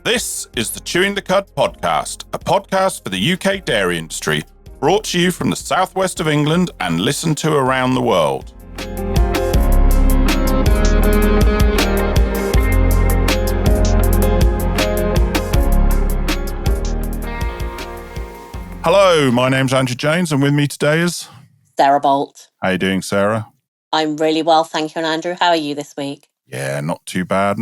This is the Chewing the Cud podcast, a podcast for the UK dairy industry, brought to you from the southwest of England and listened to around the world. Hello, my name's Andrew Jones, and with me today is Sarah Bolt. How are you doing, Sarah? I'm really well, thank you. And Andrew, how are you this week? Yeah, not too bad.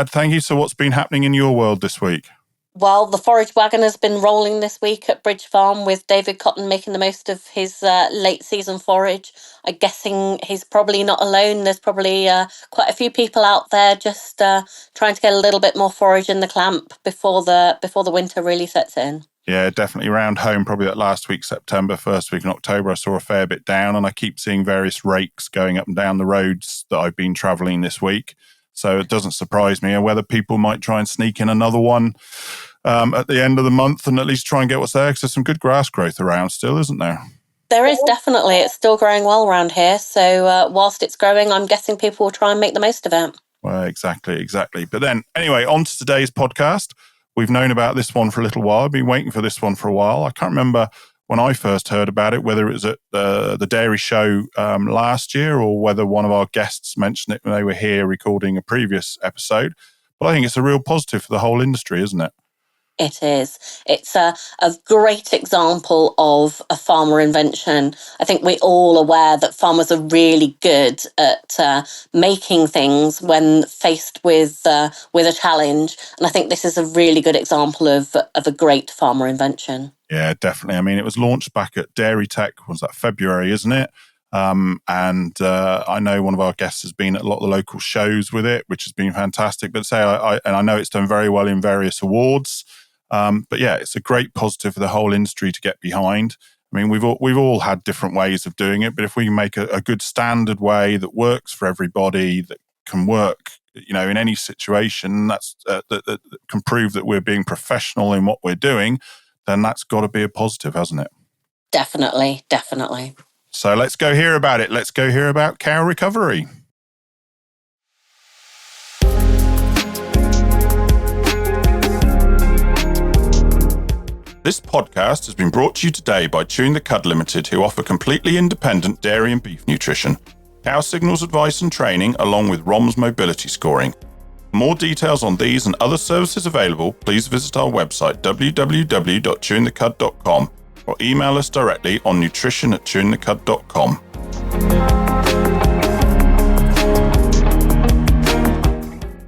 Thank you. So what's been happening in your world this week? Well, the forage wagon has been rolling this week at Bridge Farm with David Cotton making the most of his late season forage. I'm guessing he's probably not alone. There's probably quite a few people out there just trying to get a little bit more forage in the clamp before the winter really sets in. Yeah, definitely around home, probably that last week, September, first week in October, I saw a fair bit down, and I keep seeing various rakes going up and down the roads that I've been travelling this week. So it doesn't surprise me. And whether people might try and sneak in another one at the end of the month and at least try and get what's there, because there's some good grass growth around still, isn't there? There is definitely. It's still growing well around here. So whilst it's growing, I'm guessing people will try and make the most of it. Well, exactly. But then, anyway, on to today's podcast. We've known about this one for a little while. I've been waiting for this one for a while. I can't remember when I first heard about it, whether it was at the dairy show last year or whether one of our guests mentioned it when they were here recording a previous episode. But I think it's a real positive for the whole industry, isn't it? It is. It's a great example of a farmer invention. I think we're all aware that farmers are really good at making things when faced with a challenge. And I think this is a really good example of a great farmer invention. Yeah, definitely. I mean, it was launched back at Dairy Tech, was that February, isn't it? And I know one of our guests has been at a lot of the local shows with it, which has been fantastic. But I know it's done very well in various awards. But yeah, it's a great positive for the whole industry to get behind. I mean, we've all had different ways of doing it, but if we can make a good standard way that works for everybody, that can work, in any situation, that can prove that we're being professional in what we're doing, then that's got to be a positive, hasn't it? Definitely. So let's go hear about it. Let's go hear about cow recovery. This podcast has been brought to you today by Chewing the Cud Limited, who offer completely independent dairy and beef nutrition, cow signals advice and training, along with ROMS mobility scoring. For more details on these and other services available, please visit our website www.chewingthecud.com or email us directly on nutrition@chewingthecud.com.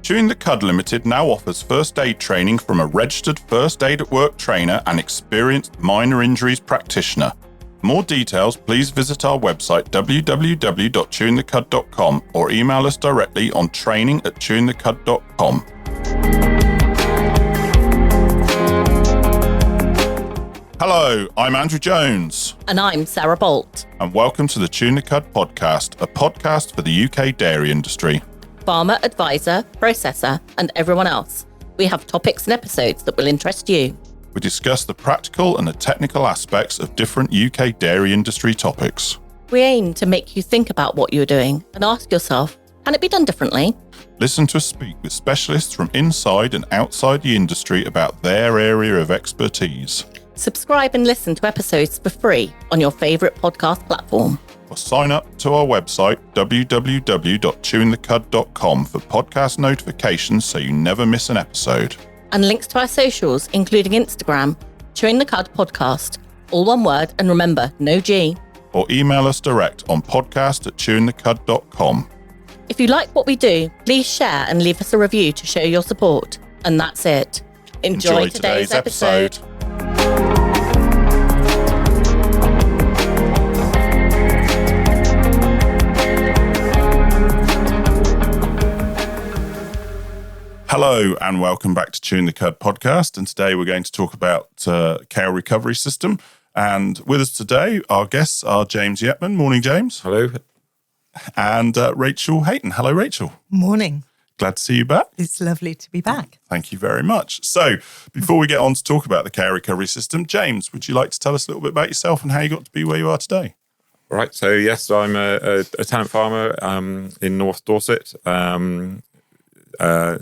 Chewing the Cud Limited now offers first aid training from a registered first aid at work trainer and experienced minor injuries practitioner. For more details, please visit our website www.chewingthecud.com or email us directly on training@chewingthecud.com. Hello, I'm Andrew Jones. And I'm Sarah Bolt. And welcome to the Chewing the Cud podcast, a podcast for the UK dairy industry. Farmer, advisor, processor, and everyone else. We have topics and episodes that will interest you. We discuss the practical and the technical aspects of different UK dairy industry topics. We aim to make you think about what you're doing and ask yourself, can it be done differently? Listen to us speak with specialists from inside and outside the industry about their area of expertise. Subscribe and listen to episodes for free on your favourite podcast platform. Or sign up to our website, www.chewingthecud.com, for podcast notifications so you never miss an episode. And links to our socials, including Instagram, Chewing the Cud Podcast. All one word, and remember, no G. Or email us direct on podcast@chewingthecud.com. If you like what we do, please share and leave us a review to show your support. And that's it. Enjoy today's episode. Hello and welcome back to Chewing the Cud podcast. And today we're going to talk about cow recovery system. And with us today, our guests are James Yeatman. Morning, James. Hello. And Rachel Hayton. Hello, Rachel. Morning. Glad to see you back. It's lovely to be back. Thank you very much. So before we get on to talk about the cow recovery system, James, would you like to tell us a little bit about yourself and how you got to be where you are today? Right. So yes, I'm a tenant farmer in North Dorset. The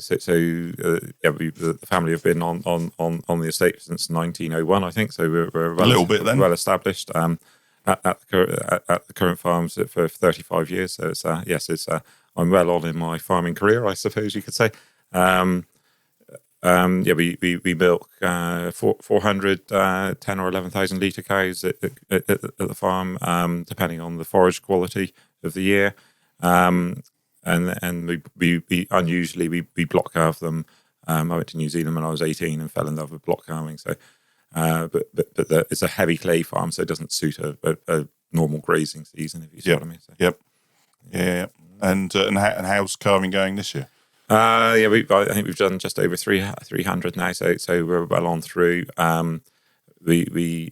family have been on the estate since 1901, I think. So we're A little bit then. well established. At the current farms for 35 years. So it's I'm well on in my farming career, I suppose you could say. We milk 400 10 or 11,000 litre cows at the farm, depending on the forage quality of the year. And we unusually block calve them. I went to New Zealand when I was 18 and fell in love with block calving. So, but it's a heavy clay farm, so it doesn't suit a normal grazing season, if you see what I mean. So. Yep. Yeah. And how's calving going this year? I think we've done just over 300 now, so we're well on through. We're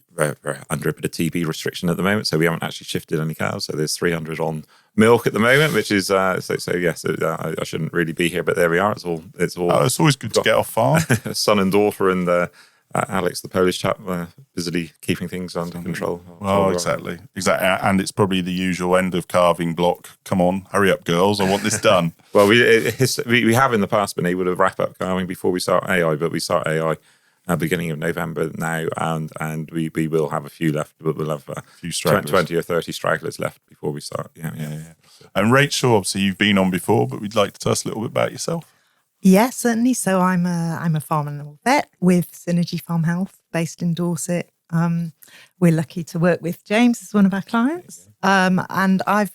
under a bit of TB restriction at the moment, so we haven't actually shifted any cows. So there's 300 on milk at the moment, which is I shouldn't really be here, but there we are. It's all. Oh, it's always good to get off farm. Son and daughter and Alex, the Polish chap, busily keeping things under control. Well, exactly, and it's probably the usual end of calving block. Come on, hurry up, girls! I want this done. Well, we have in the past been able to wrap up calving before we start AI, but we start AI beginning of November now, and we will have a few left, but we'll have a few stragglers. 20 or 30 stragglers left before we start. Yeah. And Rachel, obviously you've been on before, but we'd like to tell us a little bit about yourself. Yeah, certainly. So I'm a farm animal vet with Synergy Farm Health based in Dorset. We're lucky to work with James as one of our clients. And I've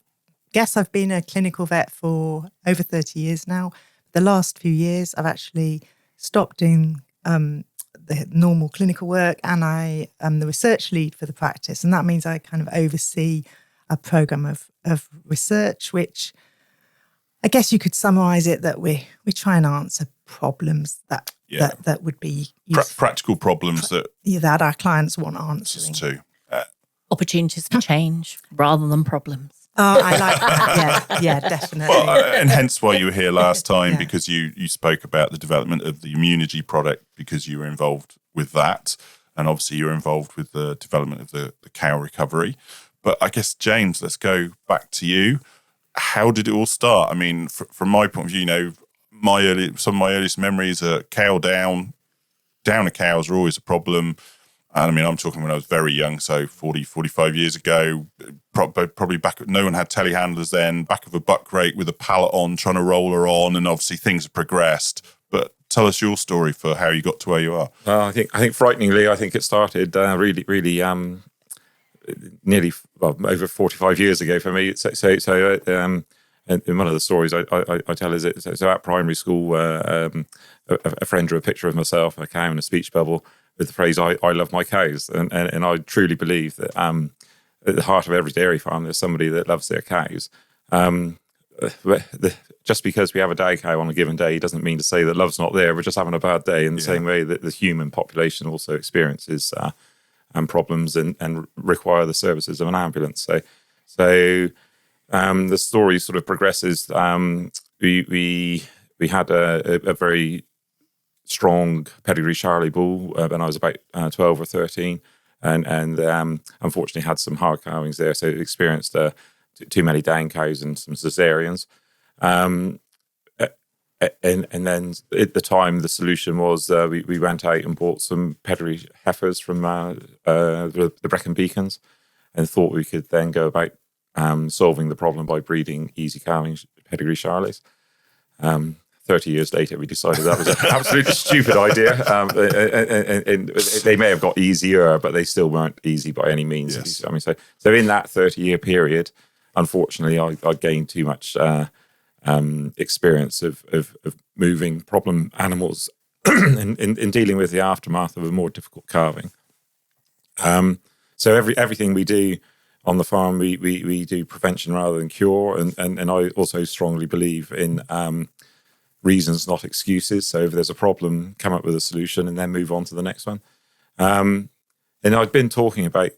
been a clinical vet for over 30 years now. The last few years, I've actually stopped doing the normal clinical work, and I am the research lead for the practice. And that means I kind of oversee a program of research, which I guess you could summarize it that we try and answer problems that would be practical problems that our clients want answering. Too. Opportunities for change rather than problems. Oh, I like that. Yeah, definitely. Well, and hence why you were here last time, because you spoke about the development of the Immunology product, because you were involved with that, and obviously you were involved with the development of the cow recovery. But I guess, James, let's go back to you. How did it all start? I mean, from my point of view, some of my earliest memories are cow downer cows are always a problem. And I mean, I'm talking when I was very young, so 40, 45 years ago, probably no one had telehandlers then, back of a buck crate with a pallet on, trying to roll her on, and obviously things have progressed. But tell us your story for how you got to where you are. I think frighteningly, it started really nearly over 45 years ago for me. And one of the stories I tell is so at primary school, a friend drew a picture of myself, a cow, and a speech bubble with the phrase "I love my cows," and I truly believe that at the heart of every dairy farm there's somebody that loves their cows. Just because we have a day cow on a given day doesn't mean to say that love's not there. We're just having a bad day, in the same way that the human population also experiences problems and require the services of an ambulance. So the story sort of progresses. We had a very strong pedigree Charolais bull when I was about 12 or 13, and unfortunately had some hard cowings there, so experienced too many down cows and some cesareans. And then at the time, the solution was we went out and bought some pedigree heifers from the Brecon Beacons, and thought we could then go about solving the problem by breeding easy cowing pedigree Charolais. 30 years later, we decided that was an absolutely stupid idea. And they may have got easier, but they still weren't easy by any means. Yes. I mean, so in that 30-year period, unfortunately, I gained too much experience of moving problem animals in dealing with the aftermath of a more difficult calving. So everything we do on the farm, we do prevention rather than cure, and I also strongly believe in reasons, not excuses. So if there's a problem, come up with a solution and then move on to the next one. And I've been talking about,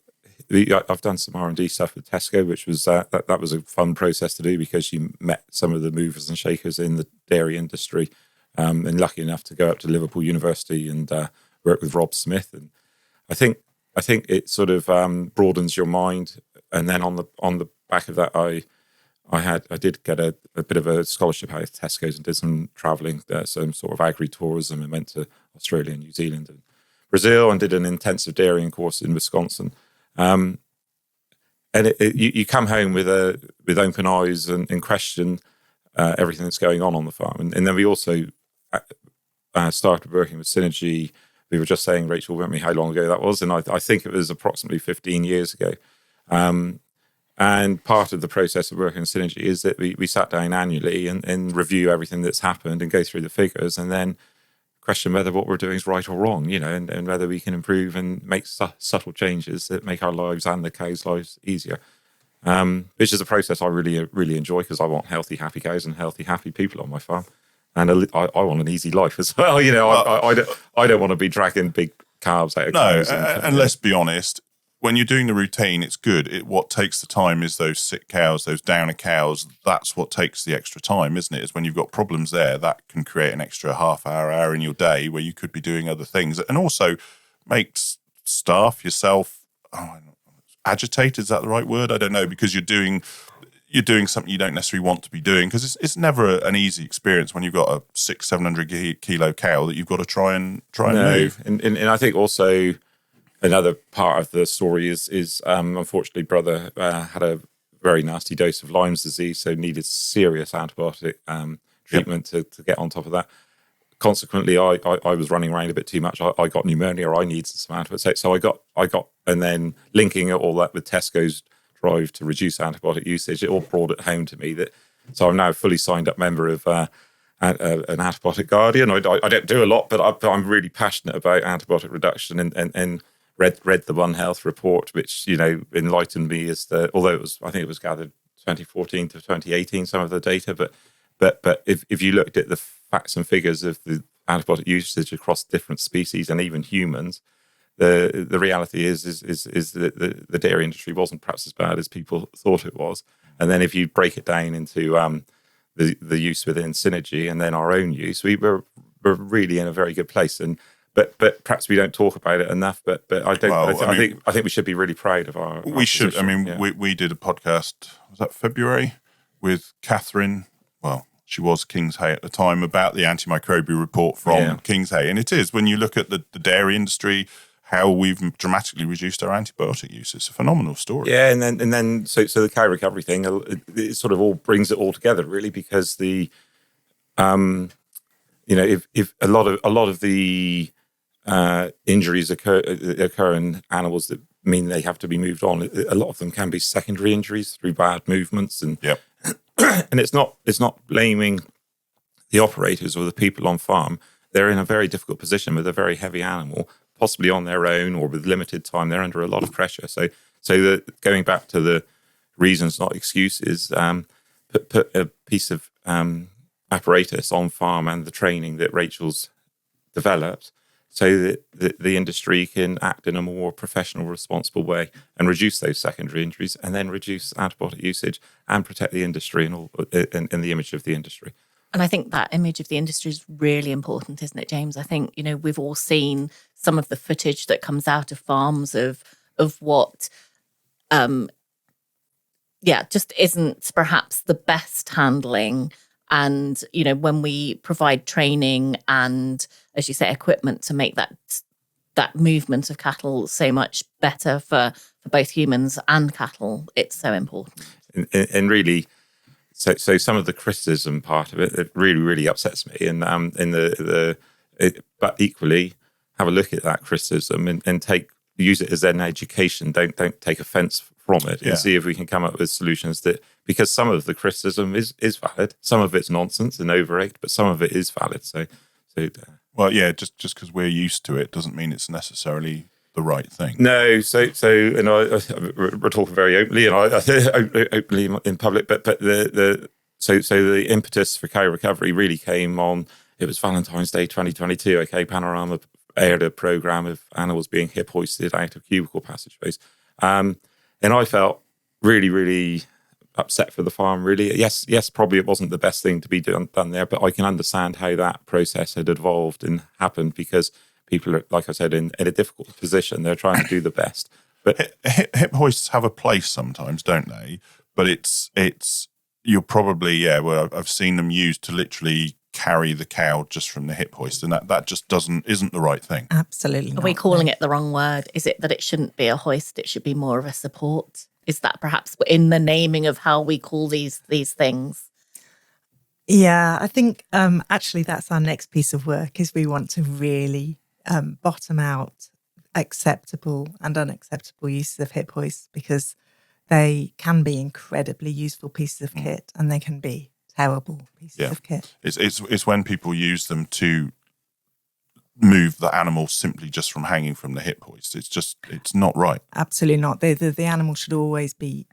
I've done some R&D stuff with Tesco, which was that was a fun process to do, because you met some of the movers and shakers in the dairy industry, and lucky enough to go up to Liverpool University and work with Rob Smith. And I think it sort of broadens your mind. And then on the back of that, I did get a bit of a scholarship out of Tesco's and did some travelling, some sort of agri-tourism, and went to Australia and New Zealand and Brazil and did an intensive dairying course in Wisconsin. And you come home with open eyes and question everything that's going on the farm. And then we also started working with Synergy. We were just saying, Rachel, weren't we, how long ago that was? And I think it was approximately 15 years ago. And part of the process of working in Synergy is that we sat down annually and review everything that's happened and go through the figures and then question whether what we're doing is right or wrong, and whether we can improve and make subtle changes that make our lives and the cows' lives easier. Which is a process I really, really enjoy because I want healthy, happy cows and healthy, happy people on my farm. And I want an easy life as well. I don't want to be dragging big calves out of cows. And let's be honest, when you're doing the routine, it's good. What takes the time is those sick cows, those downer cows. That's what takes the extra time, isn't it? Is when you've got problems there, that can create an extra hour in your day where you could be doing other things. And also makes staff, yourself, agitated, is that the right word? I don't know, because you're doing something you don't necessarily want to be doing, because it's never an easy experience when you've got a 600-700 kilo cow that you've got to try and move. And I think also another part of the story is unfortunately, brother had a very nasty dose of Lyme's disease, so needed serious antibiotic treatment to get on top of that. Consequently, I was running around a bit too much. I got pneumonia, or I needed some antibiotics. So I got, and then linking all that with Tesco's drive to reduce antibiotic usage, it all brought it home to me so I'm now a fully signed up member of an antibiotic guardian. I don't do a lot, but I'm really passionate about antibiotic reduction and read the One Health report, which enlightened me although I think it was gathered 2014 to 2018, some of the data, but if you looked at the facts and figures of the antibiotic usage across different species and even humans, the reality is that the dairy industry wasn't perhaps as bad as people thought it was. And then if you break it down into the use within Synergy and then our own use, we're really in a very good place. But perhaps we don't talk about it enough. But I don't. Well, I think we should be really proud of our. We should. Position. I mean, we did a podcast. Was that February with Catherine? Well, she was Kingshay at the time, about the antimicrobial report from Kingshay, and it is, when you look at the dairy industry, how we've dramatically reduced our antibiotic use. It's a phenomenal story. Yeah, and then so the cow recovery thing, it sort of all brings it all together, really, because the if a lot of the injuries occur in animals that mean they have to be moved on, a lot of them can be secondary injuries through bad movements, and and it's not blaming the operators or the people on farm. They're in a very difficult position with a very heavy animal, possibly on their own or with limited time. They're under a lot of pressure. So going back to the reasons, not excuses, put a piece of apparatus on farm and the training that Rachel's developed, so that the industry can act in a more professional, responsible way and reduce those secondary injuries, and then reduce antibiotic usage and protect the industry and the image of the industry. And I think that image of the industry is really important, isn't it, James? I think, we've all seen some of the footage that comes out of farms of what, just isn't perhaps the best handling. And, when we provide training and, as you say, equipment to make that movement of cattle so much better for both humans and cattle, it's so important. And really, so some of the criticism part of it really, really upsets me. And but equally, have a look at that criticism and use it as an education. Don't take offence from it, and see if we can come up with solutions because some of the criticism is valid, some of it's nonsense and overrated, but some of it is valid. Just because we're used to it doesn't mean it's necessarily the right thing. No, and we're talking very openly, and openly in public, but the impetus for cow recovery really came on. It was Valentine's Day 2022. Okay, Panorama aired a program of animals being hip hoisted out of cubicle passageways, and I felt really, really upset for the farm. Really, yes, probably it wasn't the best thing to be done there, but I can understand how that process had evolved and happened, because people are, like I said, in a difficult position. They're trying to do the best. But hip hoists have a place sometimes, don't they? But it's you're probably, well, I've seen them used to literally carry the cow just from the hip hoist, and that just isn't the right thing. Absolutely Are not. we calling it the wrong word? Is it that it shouldn't be a hoist, it should be more of a support? Is that perhaps in the naming of how we call these things? Yeah, I think actually that's our next piece of work, is we want to really bottom out acceptable and unacceptable uses of hip hoists, because they can be incredibly useful pieces of kit and they can be terrible pieces of kit. It's when people use them to move the animal simply just from hanging from the hip hoist. It's not right. Absolutely not. The animal should always be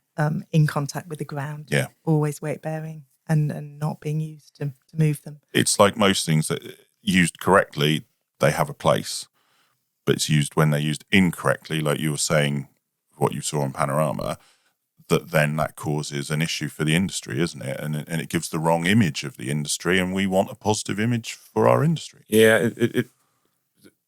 in contact with the ground. Yeah. Always weight bearing and not being used to move them. It's like most things that used correctly, they have a place, but it's used when they're used incorrectly, like you were saying, what you saw on Panorama, that causes an issue for the industry, isn't it? And it gives the wrong image of the industry, and we want a positive image for our industry. Yeah,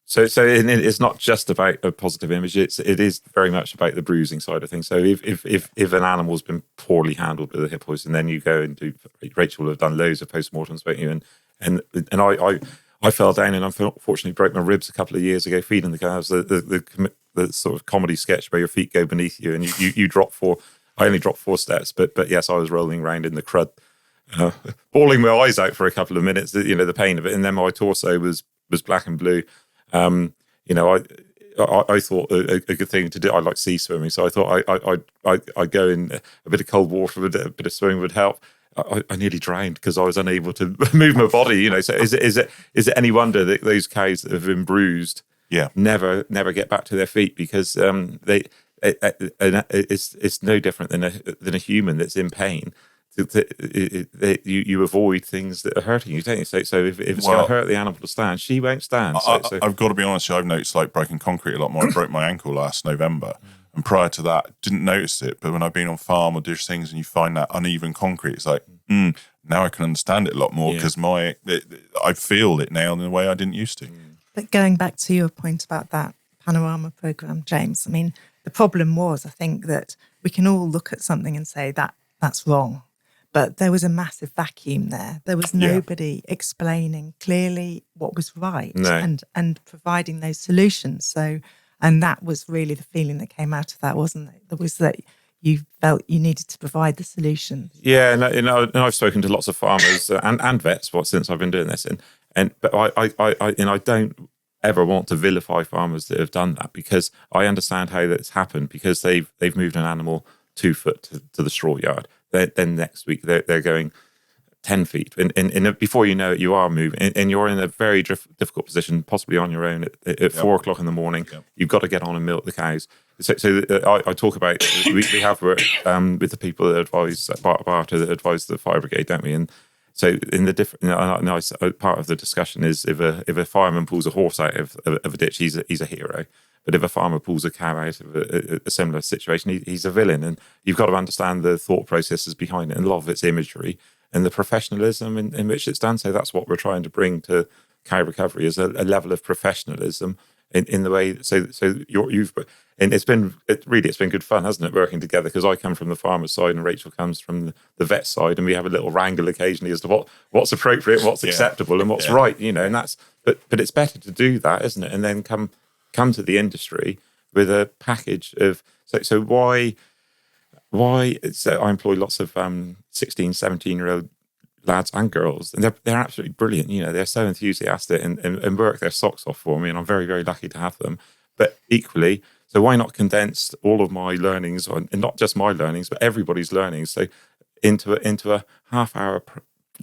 So it's not just about a positive image. It is very much about the bruising side of things. So if an animal's been poorly handled with a hip hoist, and then you go and do, Rachel will have done loads of postmortems, won't you? And I fell down and unfortunately broke my ribs a couple of years ago feeding the cows. The sort of comedy sketch where your feet go beneath you and you drop four. I only dropped 4 steps, but yes, I was rolling around in the crud, bawling my eyes out for a couple of minutes. The pain of it, and then my torso was black and blue. I thought a good thing to do. I like sea swimming, so I thought I'd go in a bit of cold water, a bit of swimming would help. I nearly drowned because I was unable to move my body. So is it any wonder that those cows that have been bruised, never get back to their feet, because it's no different than a human that's in pain. You avoid things that are hurting you, don't you? So if it's going to hurt the animal to stand, she won't stand. I've got to be honest, I've noticed like breaking concrete a lot more. I broke my ankle last November, and prior to that, didn't notice it. But when I've been on farm or do things and you find that uneven concrete, it's like, now I can understand it a lot more, because I feel it now in a way I didn't used to. But going back to your point about that Panorama programme, James, I mean, the problem was, I think, that we can all look at something and say that's wrong. But there was a massive vacuum there. There was nobody explaining clearly what was right and providing those solutions. So, and that was really the feeling that came out of that, wasn't it? There was that you felt you needed to provide the solution. Yeah, and I've spoken to lots of farmers and vets since I've been doing this, but I don't ever want to vilify farmers that have done that, because I understand how that's happened, because they've moved an animal 2 foot to the straw yard. Then next week they're going 10 feet, and before you know it, you are moving, and you're in a very difficult position, possibly on your own at 4 o'clock in the morning. You've got to get on and milk the cows. So I talk about we have worked with the people that advise Barter, that advise the fire brigade, don't we? And so in the different, part of the discussion is if a fireman pulls a horse out of a ditch, he's a hero. But if a farmer pulls a cow out of a similar situation, he's a villain. And you've got to understand the thought processes behind it, and a lot of it's imagery and the professionalism in which it's done. So that's what we're trying to bring to cow recovery, is a level of professionalism in the way. So it's been good fun, hasn't it, working together? Because I come from the farmer's side and Rachel comes from the vet side, and we have a little wrangle occasionally as to what's appropriate, what's acceptable, and what's right. And that's but it's better to do that, isn't it? And then come to the industry with a package of so why so I employ lots of 16, 17-year-old lads and girls, and they're absolutely brilliant. They're so enthusiastic and work their socks off for me, and I'm very, very lucky to have them. But equally, so why not condense all of my learnings, and not just my learnings, but everybody's learnings, so into a half-hour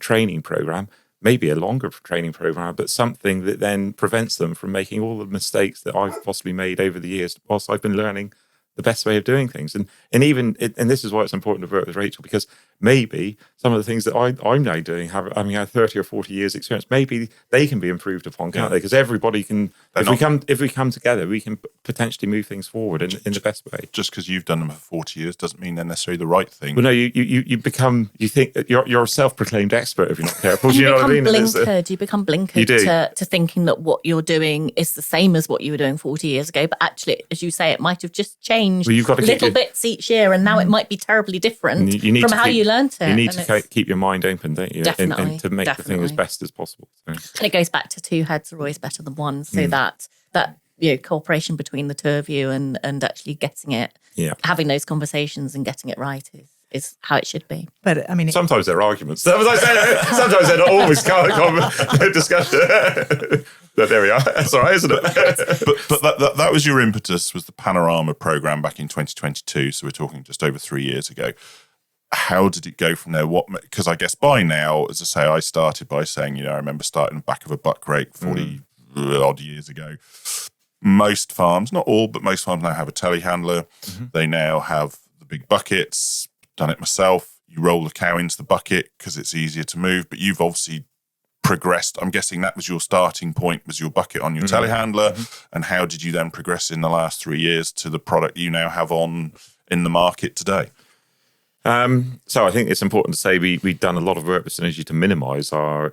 training program, maybe a longer training program, but something that then prevents them from making all the mistakes that I've possibly made over the years whilst I've been learning the best way of doing things. And this is why it's important to work with Rachel, because maybe some of the things that I'm now doing have 30 or 40 years experience. Maybe they can be improved upon, can't they? Because everybody can. If we come together, we can potentially move things forward in the best way. Just because you've done them for 40 years doesn't mean they're necessarily the right thing. Well, no, you become, you think that you're a self-proclaimed expert if you're not careful. Do you know what I mean? You become blinkered to thinking that what you're doing is the same as what you were doing 40 years ago. But actually, as you say, it might have just changed little bits each year. And now it might be terribly different from how you learned it. You need to keep your mind open, don't you? Definitely. And to make the thing as best as possible. So. And it goes back to two heads are always better than one. So that cooperation between the two of you and actually getting it, having those conversations and getting it right is how it should be. But I mean, sometimes there are arguments. Sometimes they're not always discussion. But there we are. That's all right, isn't it? but that was your impetus, was the Panorama programme back in 2022. So we're talking just over 3 years ago. How did it go from there? Because I guess by now, as I say, I started by saying, I remember starting the back of a buck rake 40 odd years ago. Most farms, not all, but most farms now have a telehandler. Mm-hmm. They now have the big buckets. Done it myself. You roll the cow into the bucket because it's easier to move. But you've obviously progressed. I'm guessing that was your starting point, was your bucket on your telehandler. Mm-hmm. And how did you then progress in the last 3 years to the product you now have in the market today? So I think it's important to say we've done a lot of work with Synergy to minimise our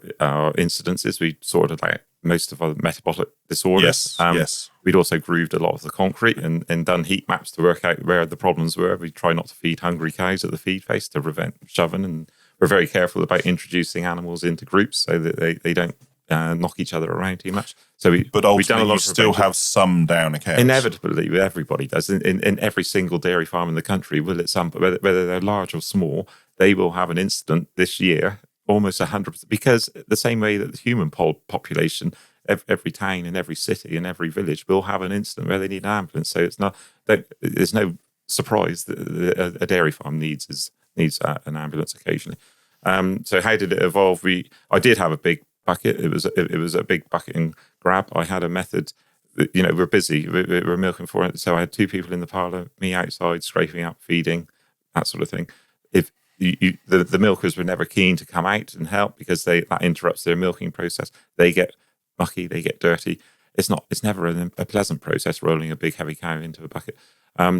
incidences. We sorted out most of our metabolic disorders. Yes. We'd also grooved a lot of the concrete and done heat maps to work out where the problems were. We try not to feed hungry cows at the feed face to prevent shoving, and we're very careful about introducing animals into groups so that they don't knock each other around too much. So but ultimately, you still have some downer cows. Inevitably, everybody does. In every single dairy farm in the country, whether they're large or small, they will have an incident this year, almost 100%. Because the same way that the human population, every town and every city and every village will have an incident where they need an ambulance. So there's no surprise that a dairy farm needs an ambulance occasionally. So how did it evolve? I did have a big bucket. It was a big bucket and grab. I had a method. We're busy. We're milking for it. So I had 2 people in the parlour, me outside scraping up, feeding, that sort of thing. If the milkers were never keen to come out and help because that interrupts their milking process. They get mucky, they get dirty. It's never a pleasant process rolling a big heavy cow into a bucket.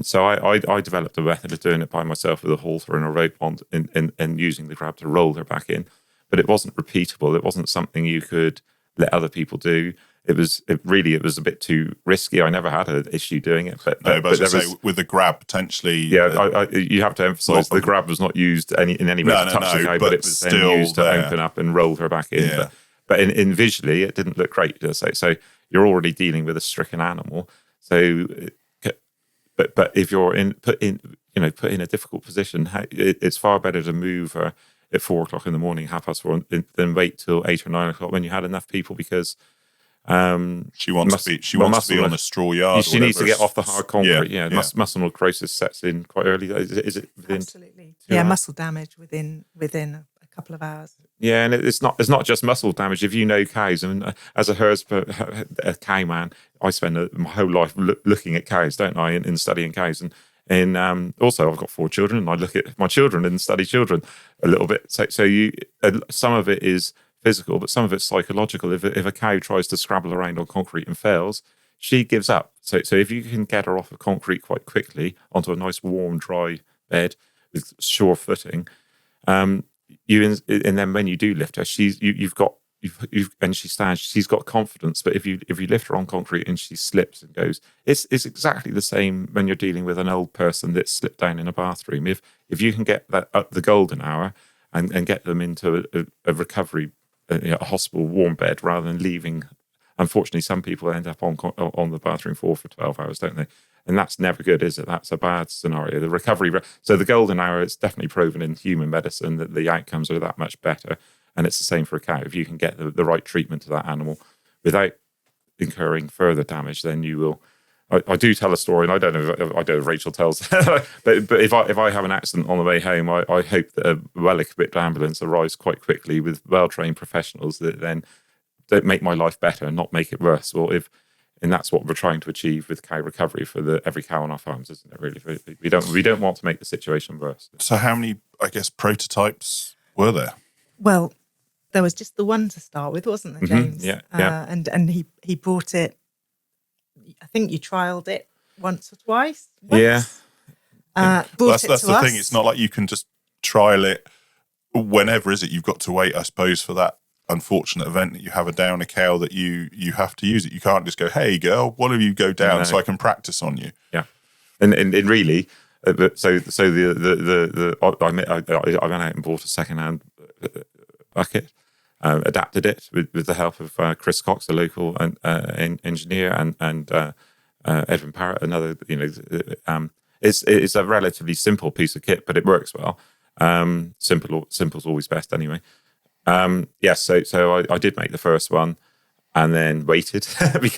So I developed a method of doing it by myself with a halter and a rope on and using the grab to roll her back in. But it wasn't repeatable. It wasn't something you could let other people do. It was a bit too risky. I never had an issue doing it. But with the grab potentially. Yeah, you have to emphasise the grab was not used in any way to touch the cow, but it was then used to open up and roll her back in. Yeah. But in visually, it didn't look great. So you're already dealing with a stricken animal. So, but if you're put in a difficult position, it's far better to move her at 4 o'clock in the morning, 4:30, than wait till 8 or 9 o'clock when you had enough people, because she wants to be on the straw yard. She needs to get off the hard concrete. Muscle necrosis sets in quite early. Is it within absolutely? Yeah, muscle damage within a couple of hours. Yeah, and it's not just muscle damage. If you know cows, and as a cow man, I spend my whole life looking at cows, don't I, and studying cows. And also, I've got 4 children, and I look at my children and study children a little bit. So some of it is physical, but some of it's psychological. If a cow tries to scrabble around on concrete and fails, she gives up. So if you can get her off of concrete quite quickly onto a nice warm, dry bed with sure footing, and then when you do lift her, and she stands, she's got confidence. But if you lift her on concrete and she slips and goes, it's exactly the same when you're dealing with an old person that slipped down in a bathroom. If you can get that up the golden hour and get them into a recovery, a hospital warm bed, rather than leaving. Unfortunately, some people end up on the bathroom floor for 12 hours, don't they? And that's never good, is it? That's a bad scenario. The recovery, so the golden hour, it's definitely proven in human medicine that the outcomes are that much better. And it's the same for a cow. If you can get the right treatment to that animal without incurring further damage, then you will. I do tell a story, and I don't know if Rachel tells, but if I have an accident on the way home, I hope that a well-equipped ambulance arrives quite quickly with well-trained professionals that then don't make my life better and not make it worse. And that's what we're trying to achieve with cow recovery for every cow on our farms, isn't it? Really, we don't want to make the situation worse. So, how many, prototypes were there? Well, there was just the one to start with, wasn't there, James? Yeah. And he brought it, I think you trialed it once or twice. Yeah. Brought That's it the to thing. us. It's not like you can just trial it whenever, is it? You've got to wait, I suppose, for that unfortunate event that you have a downer cow that you have to use it. You can't just go, hey girl, why don't you go down so I can practice on you? Yeah, and really, I went out and bought a second-hand bucket, adapted it with the help of Chris Cox, the local engineer, and Edwin Parrott, another. It's a relatively simple piece of kit, but it works well. Simple's always best anyway. Yes, so I did make the first one, and then waited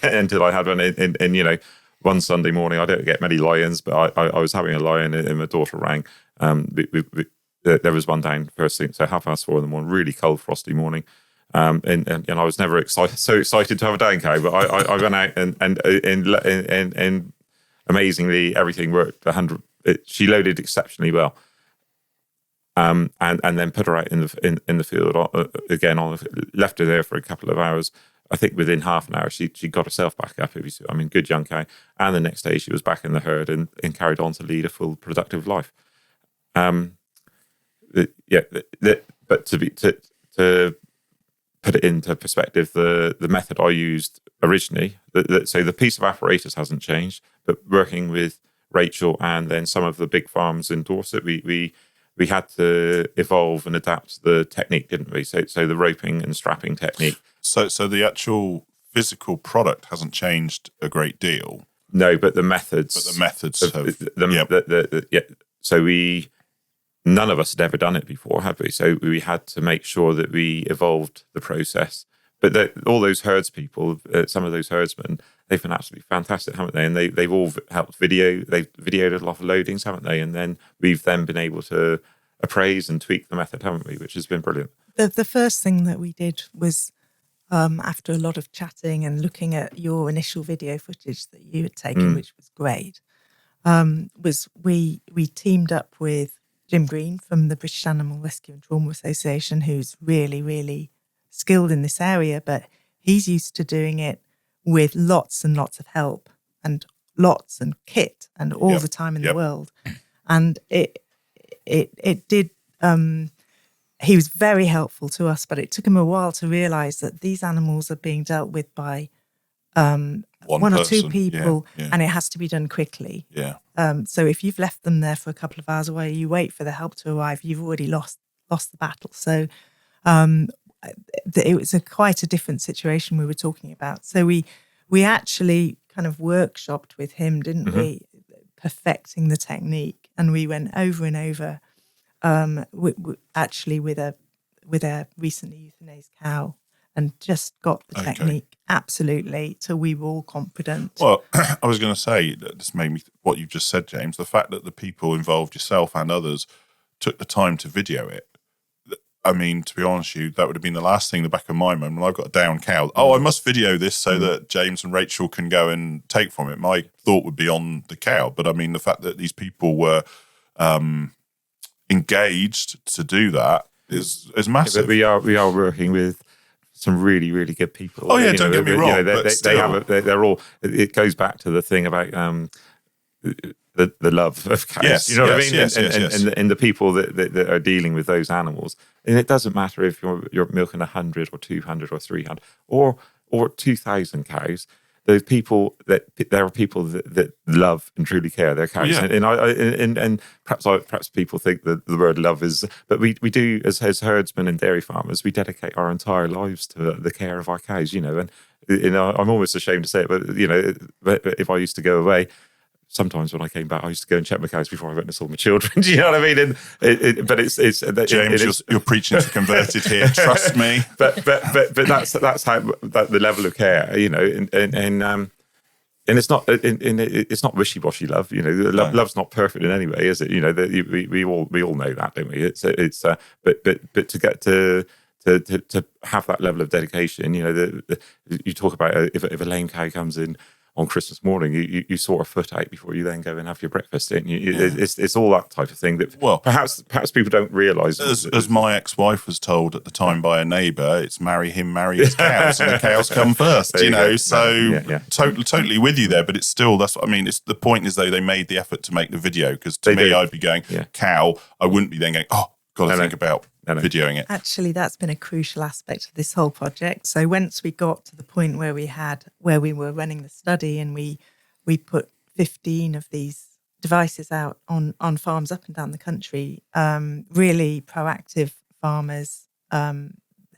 until I had one. In one Sunday morning, I don't get many lions, but I was having a lion, and my daughter rang. There was one down first thing, so 4:30 in the morning, really cold, frosty morning. And I was never so excited to have a down cow, but I went out and amazingly everything worked 100. She loaded exceptionally well. And then put her out in the field again. Left her there for a couple of hours. I think within half an hour she got herself back up. Good young cow. And the next day she was back in the herd and carried on to lead a full productive life. But to put it into perspective, the method I used originally, so the piece of apparatus hasn't changed, but working with Rachel and then some of the big farms in Dorset, we had to evolve and adapt the technique, didn't we? So the roping and strapping technique. So the actual physical product hasn't changed a great deal. No, but the methods. So none of us had ever done it before, had we? So we had to make sure that we evolved the process. But all those herds people, some of those herdsmen, they've been absolutely fantastic, haven't they? And they've all helped video. They've videoed a lot of loadings, haven't they? And then we've been able to appraise and tweak the method, haven't we? Which has been brilliant. The first thing that we did was, after a lot of chatting and looking at your initial video footage that you had taken, which was great, was we teamed up with Jim Green from the British Animal Rescue and Trauma Association, who's really, really skilled in this area, but he's used to doing it with lots and lots of help and lots and kit and all the time in the world. And it did, he was very helpful to us, but it took him a while to realise that these animals are being dealt with by one or two people, and it has to be done quickly. Yeah. So if you've left them there for a couple of hours while you wait for the help to arrive, you've already lost the battle. So it was quite a different situation we were talking about. So we actually kind of workshopped with him, didn't we, perfecting the technique, and we went over and over. Actually, with a recently euthanized cow, and just got the technique absolutely till we were all confident. Well, I was going to say that this made me what you've just said, James. The fact that the people involved, yourself and others, took the time to video it. I mean, to be honest with you, that would have been the last thing in the back of my mind when I've got a down cow. Oh, I must video this so that James and Rachel can go and take from it. My thought would be on the cow. But I mean, the fact that these people were engaged to do that is massive. Yeah, but we are working with some really, really good people. Oh yeah, don't get me wrong. They're all. It goes back to the thing about the love of cows. Yes, you know what I mean? Yes. And the people that are dealing with those animals. And it doesn't matter if you're milking 100 or 200 or 300 or 2,000 cows. There are people that love and truly care their cows. Yeah. And perhaps people think that the word love is, but we do as herdsmen and dairy farmers, we dedicate our entire lives to the care of our cows. And I'm almost ashamed to say it, but if I used to go away, sometimes when I came back, I used to go and check my cows before I went and saw my children. Do you know what I mean? James, you're preaching to converted here. Trust me. But that's how the level of care, and it's not wishy-washy love. Love's not perfect in any way, is it? We all know that, don't we? But to get to have that level of dedication, you talk about if a lame cow comes in. on Christmas morning, you sort a foot out before you then go and have your breakfast. It's all that type of thing that perhaps people don't realise. As my ex-wife was told at the time by a neighbour, it's marry him, marry his cows, and the cows come first. Totally with you there. But it's still, that's what I mean. It's the point is though they made the effort to make the video, because to me I'd be going cow. I wouldn't be then going, got to think about videoing it. Actually, that's been a crucial aspect of this whole project. So once we got to the point where we were running the study, and we put 15 of these devices out on farms up and down the country, really proactive farmers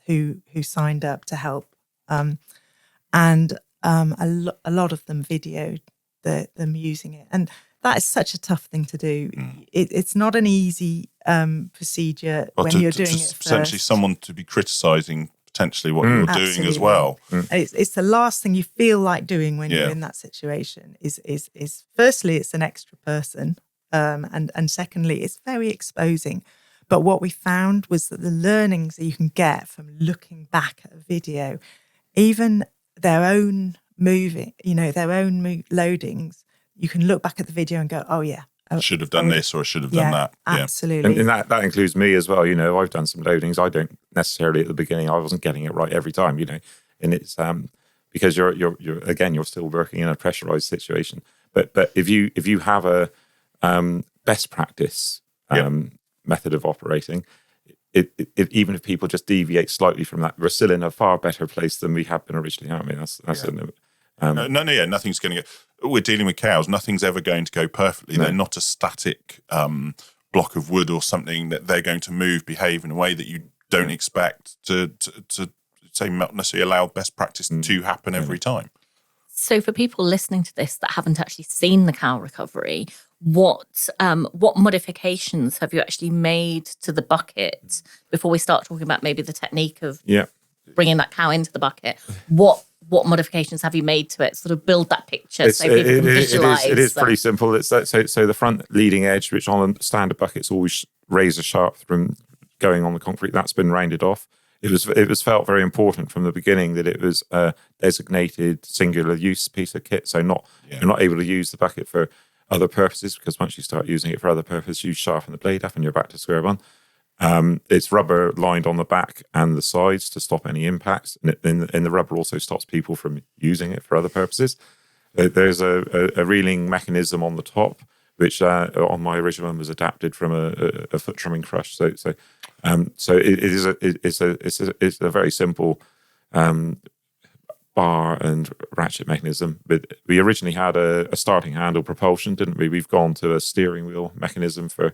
who signed up to help, and a lot of them videoed them using it. And that is such a tough thing to do. It's not an easy procedure when you're doing it potentially first. Someone to be criticising potentially what you're doing as well. It's the last thing you feel like doing when you're in that situation. Is firstly, it's an extra person, and secondly, it's very exposing. But what we found was that the learnings that you can get from looking back at a video, even their own moving, their own loadings, you can look back at the video and go, oh yeah, I should have done this, or I should have done that. Absolutely. And that includes me as well. I've done some loadings. I don't necessarily at the beginning, I wasn't getting it right every time, and it's because you're still working in a pressurized situation. But if you have a best practice method of operating, even if people just deviate slightly from that, we're still in a far better place than we have been originally, aren't we? Nothing's going to go. We're dealing with cows. Nothing's ever going to go perfectly. No. They're not a static block of wood or something that they're going to move, behave in a way that you don't expect to say not necessarily allow best practice to happen every time. So for people listening to this that haven't actually seen the cow recovery, what modifications have you actually made to the bucket before we start talking about maybe the technique of bringing that cow into the bucket? What modifications have you made to it? Sort of build that picture so people can visualise. It is pretty simple. It's so the front leading edge, which on a standard bucket's always razor sharp from going on the concrete, that's been rounded off. It was felt very important from the beginning that it was a designated singular use piece of kit. So you're not able to use the bucket for other purposes, because once you start using it for other purposes, you sharpen the blade up and you're back to square one. It's rubber lined on the back and the sides to stop any impacts, and the rubber also stops people from using it for other purposes. There's a reeling mechanism on the top, which on my original one was adapted from a foot trimming crush. So it's a very simple bar and ratchet mechanism. But we originally had a starting handle propulsion, didn't we? We've gone to a steering wheel mechanism for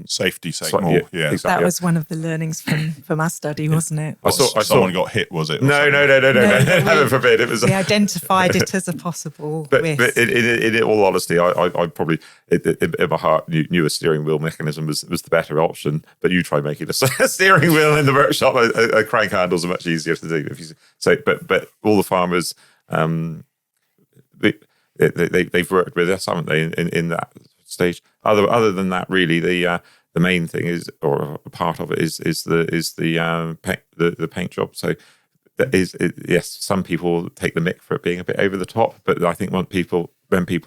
safety's sake more. Exactly, that was one of the learnings from our study, wasn't it? I saw someone got hit, was it? No. Heaven forbid. It was. We identified it as a possible risk. But in all honesty, I probably in my heart knew a steering wheel mechanism was the better option. But you try making a steering wheel in the workshop. A crank handles are much easier to do. But all the farmers, they've worked with us, haven't they? In that stage. Other than that, really, the main thing is, or a part of it is the paint job. So yes, some people take the mick for it being a bit over the top, but I think when people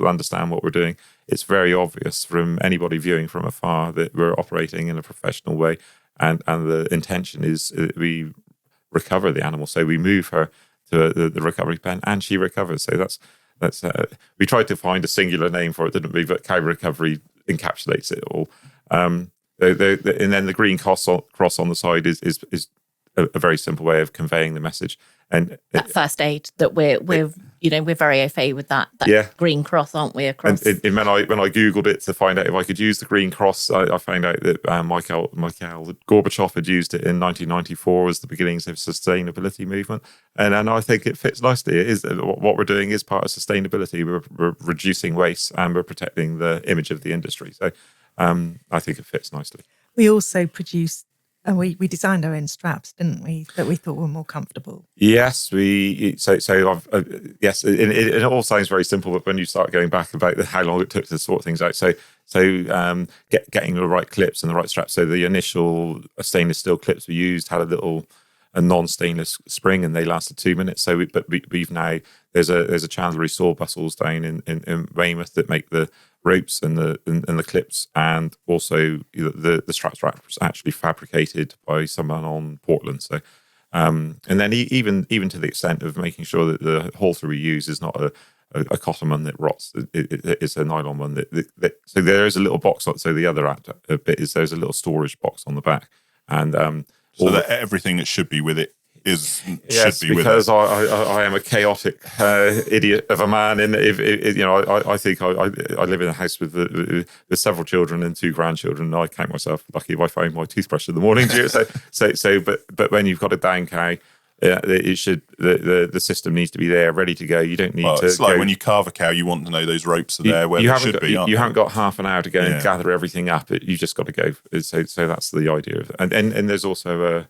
understand what we're doing, it's very obvious from anybody viewing from afar that we're operating in a professional way, and the intention is we recover the animal. So we move her to the recovery pen, and she recovers. So that's we tried to find a singular name for it, didn't we? But cow recovery encapsulates it all. And then the green cross on the side is a very simple way of conveying the message. And that first aid that we're very au fait with that green cross, aren't we? Across. And when I googled it to find out if I could use the green cross, I found out that Mikhail Gorbachev had used it in 1994 as the beginnings of sustainability movement, and I think it fits nicely. It is what we're doing is part of sustainability. We're reducing waste and we're protecting the image of the industry. So I think it fits nicely. We also produced. And we designed our own straps, didn't we? That we thought were more comfortable. Yes, yes. It all sounds very simple, but when you start going back about how long it took to sort things out, getting the right clips and the right straps. So the initial stainless steel clips we used had a non-stainless spring, and they lasted 2 minutes. We've now there's a chandlery saw bustles down in Weymouth that make the ropes and the clips, and also the straps are actually fabricated by someone on Portland. So, and then even to the extent of making sure that the halter we use is not a cotton one that rots. It's a nylon one that so there is a little box. So the other bit is there's a little storage box on the back, and so that everything that should be with it should be with because it. I am a chaotic idiot of a man. And if I think I live in a house with several children and 2 grandchildren. And I count myself lucky if I find my toothbrush in the morning. But when you've got a down cow, it should the system needs to be there, ready to go. You don't need to. It's like when you carve a cow, you want to know those ropes are there where they should be. You haven't got half an hour to go and gather everything up. You just got to go. So that's the idea of it. And there's also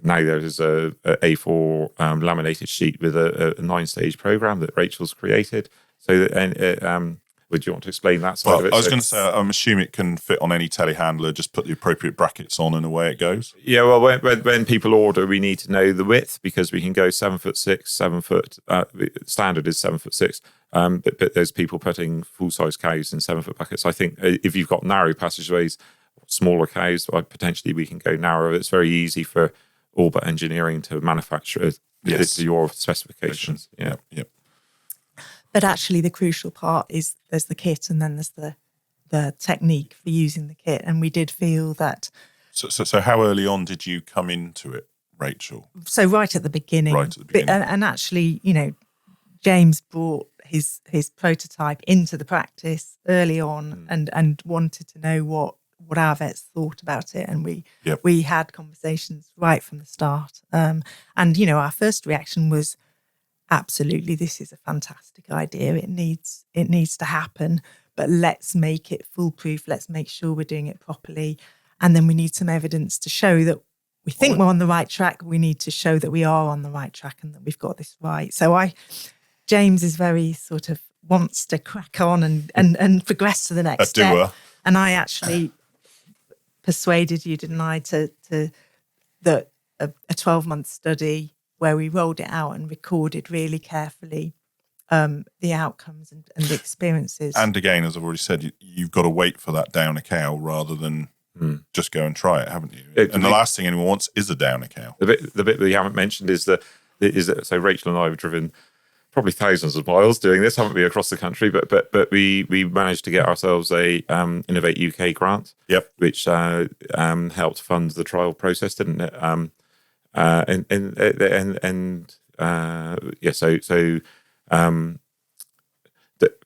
now there's a A4 laminated sheet with a 9-stage program that Rachel's created. So would you want to explain that side of it? I was going to say, I'm assuming it can fit on any telehandler. Just put the appropriate brackets on, and away it goes. Yeah, well, when people order, we need to know the width because we can go 7'6", 7 foot. Standard is 7'6". But there's people putting full-size cows in 7-foot buckets. I think if you've got narrow passageways, smaller cows, potentially we can go narrower. It's very easy for all but engineering to manufacture to your specifications. Yeah. But actually, the crucial part is there's the kit, and then there's the technique for using the kit. And we did feel that. So how early on did you come into it, Rachel? So right at the beginning. And actually, James brought his prototype into the practice early on, and wanted to know what our vets thought about it, and we had conversations right from the start. And our first reaction was, absolutely, this is a fantastic idea. It needs to happen, but let's make it foolproof. Let's make sure we're doing it properly, and then we need some evidence to show that we think we're on the right track. We need to show that we are on the right track and that we've got this right. So James is very sort of wants to crack on and progress to the next step. Doer. And I actually persuaded you, didn't I, that a 12-month study where we rolled it out and recorded really carefully the outcomes and the experiences. And again, as I've already said, you've got to wait for that down a cow rather than just go and try it, haven't you? And the last thing anyone wants is a down a cow. The bit we haven't mentioned is that so Rachel and I have driven probably thousands of miles doing this, haven't we, across the country? But we managed to get ourselves a Innovate UK grant, which helped fund the trial process, didn't it?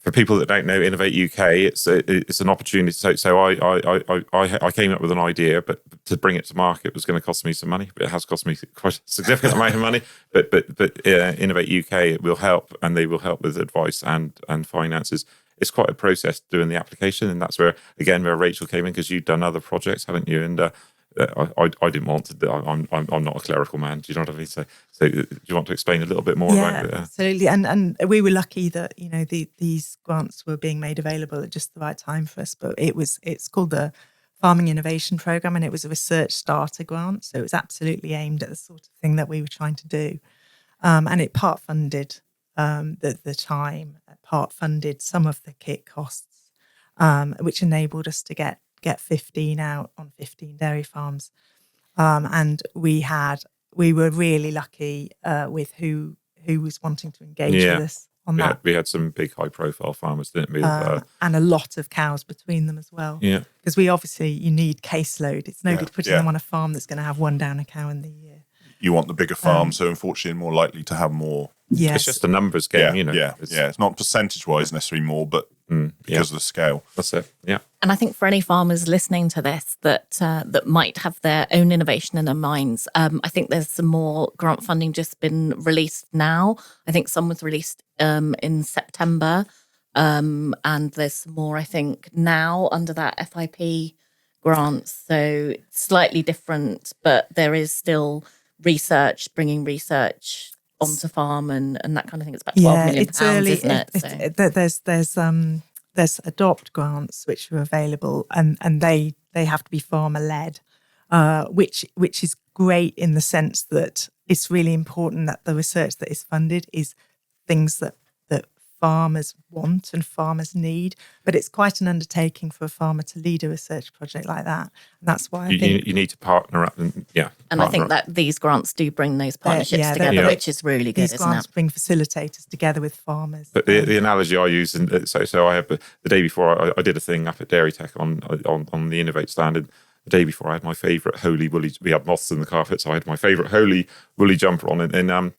For people that don't know Innovate UK, it's an opportunity. So I came up with an idea, but to bring it to market was going to cost me some money. But it has cost me quite a significant amount of money. But Innovate UK will help, and they will help with advice and finances. It's quite a process doing the application, and that's where Rachel came in, because you've done other projects, haven't you? And I didn't want to. I'm not a clerical man. Do you know what I mean? So do you want to explain a little bit more about it? Absolutely. And we were lucky that these grants were being made available at just the right time for us. But it's called the Farming Innovation Programme, and it was a research starter grant. So it was absolutely aimed at the sort of thing that we were trying to do, and it part funded the time, part funded some of the kit costs, which enabled us to get 15 out on 15 dairy farms, and we were really lucky with who was wanting to engage with us on that. We had some big high profile farmers, didn't we? And a lot of cows between them as well. Yeah, because you need caseload. It's nobody putting them on a farm that's going to have one down a cow in the year. You want the bigger farm, so unfortunately more likely to have more. Yes. It's just a numbers game, It's not percentage-wise necessarily more, but because of the scale. That's it, yeah. And I think for any farmers listening to this that might have their own innovation in their minds, I think there's some more grant funding just been released now. I think some was released in September, and there's some more, I think, now under that FIP grant. So slightly different, but there is still bringing research onto farm and that kind of thing. It's about £12 million, it's early, isn't it? There's adopt grants which are available, and they have to be farmer led, which is great in the sense that it's really important that the research that is funded is things that farmers want and farmers need. But it's quite an undertaking for a farmer to lead a research project like that. And that's why I think you need to partner up. And I think that these grants do bring those partnerships together, which is really good, these isn't grants it? bring facilitators together with farmers. But the analogy I use, and so I had the day before I did a thing up at Dairy Tech on the Innovate stand, and the day before I had my favourite holy woolly. We had moths in the carpet, so I had my favourite holy woolly jumper on, and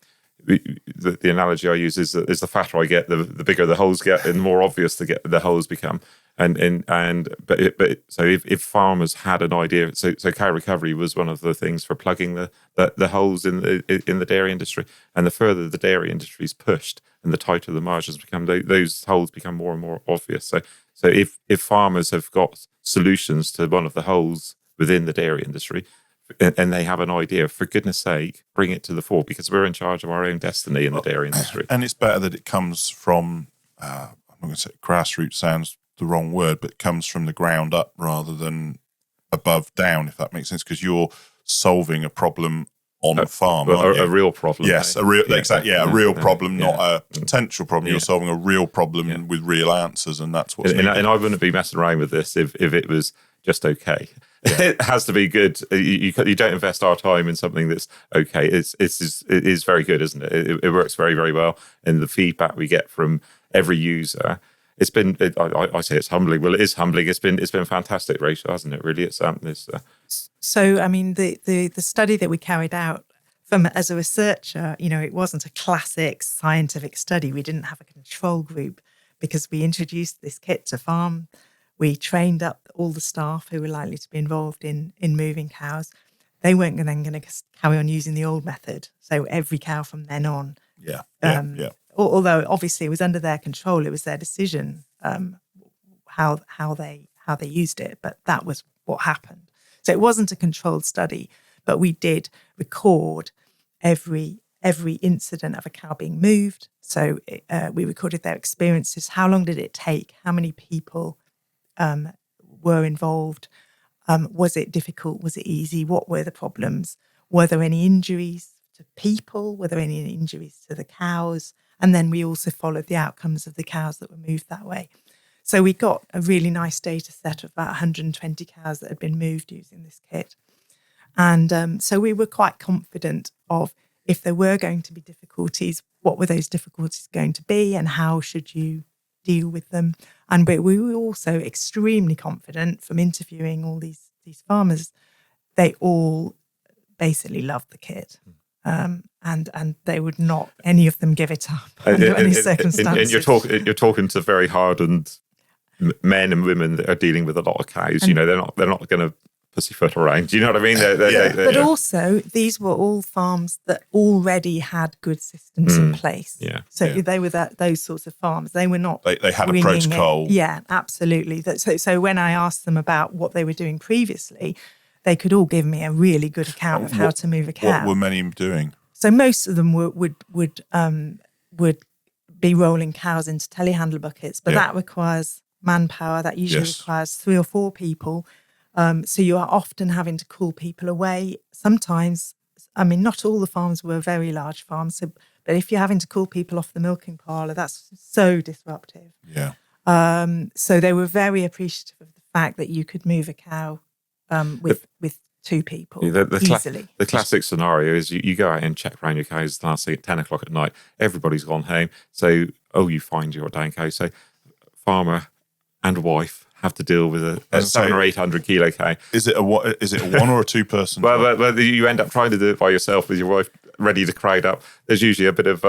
the analogy I use is the fatter I get, the bigger the holes get, and the more obvious the holes become. But so if farmers had an idea, so cow recovery was one of the things for plugging the holes in the dairy industry, and the further the dairy industry is pushed and the tighter the margins become, those holes become more and more obvious. So if farmers have got solutions to one of the holes within the dairy industry, and they have an idea, for goodness sake, bring it to the fore, because we're in charge of our own destiny in the dairy industry. And it's better that it comes from, I'm not going to say grassroots, sounds the wrong word, but it comes from the ground up rather than above down, if that makes sense, because you're solving a problem on farm, a real problem. Yes, a real problem, not a potential problem. You're solving a real problem with real answers, and that's what's needed. And I wouldn't be messing around with this if it was just okay. It has to be good. You don't invest our time in something that's okay. It is very good, isn't it? It works very, very well. And the feedback we get from every user, it's been. I say it's humbling. Well, it is humbling. It's been fantastic, Rachel, hasn't it? Really, So, I mean, the study that we carried out as a researcher, it wasn't a classic scientific study. We didn't have a control group because we introduced this kit to farm. We trained up all the staff who were likely to be involved in moving cows. They weren't then going to carry on using the old method. So every cow from then on. Yeah. Although obviously it was under their control, it was their decision how they used it. But that was what happened. So it wasn't a controlled study, but we did record every incident of a cow being moved. So we recorded their experiences. How long did it take? How many people were involved? Was it difficult? Was it easy? What were the problems? Were there any injuries to people? Were there any injuries to the cows? And then we also followed the outcomes of the cows that were moved that way. So we got a really nice data set of about 120 cows that had been moved using this kit. And so we were quite confident of, if there were going to be difficulties, what were those difficulties going to be and how should you deal with them? And we were also extremely confident from interviewing all these farmers. They all basically loved the kit. And they would not, any of them, give it up under any circumstances. And you're talking to very hardened men and women that are dealing with a lot of cows. And, they're not going to pussyfoot around. Do you know what I mean? But also, these were all farms that already had good systems in place. They were those sorts of farms. They were not. They had a protocol. Yeah, absolutely. So when I asked them about what they were doing previously, they could all give me a really good account of how to move a cow. What were many doing? So most of them would be rolling cows into telehandler buckets, but that requires manpower. That usually requires 3 or 4 people. So you are often having to call people away. Sometimes, I mean, not all the farms were very large farms, but if you're having to call people off the milking parlour, that's so disruptive. Yeah. So they were very appreciative of the fact that you could move a cow with 2 people easily. The classic scenario is you go out and check around your cows last thing at 10 o'clock at night. Everybody's gone home. So, you find your down cow. So farmer and wife have to deal with a 700 or 800 kilo cow. Is it a 1 or a 2 person? Well, you end up trying to do it by yourself with your wife ready to crowd up. There's usually a bit of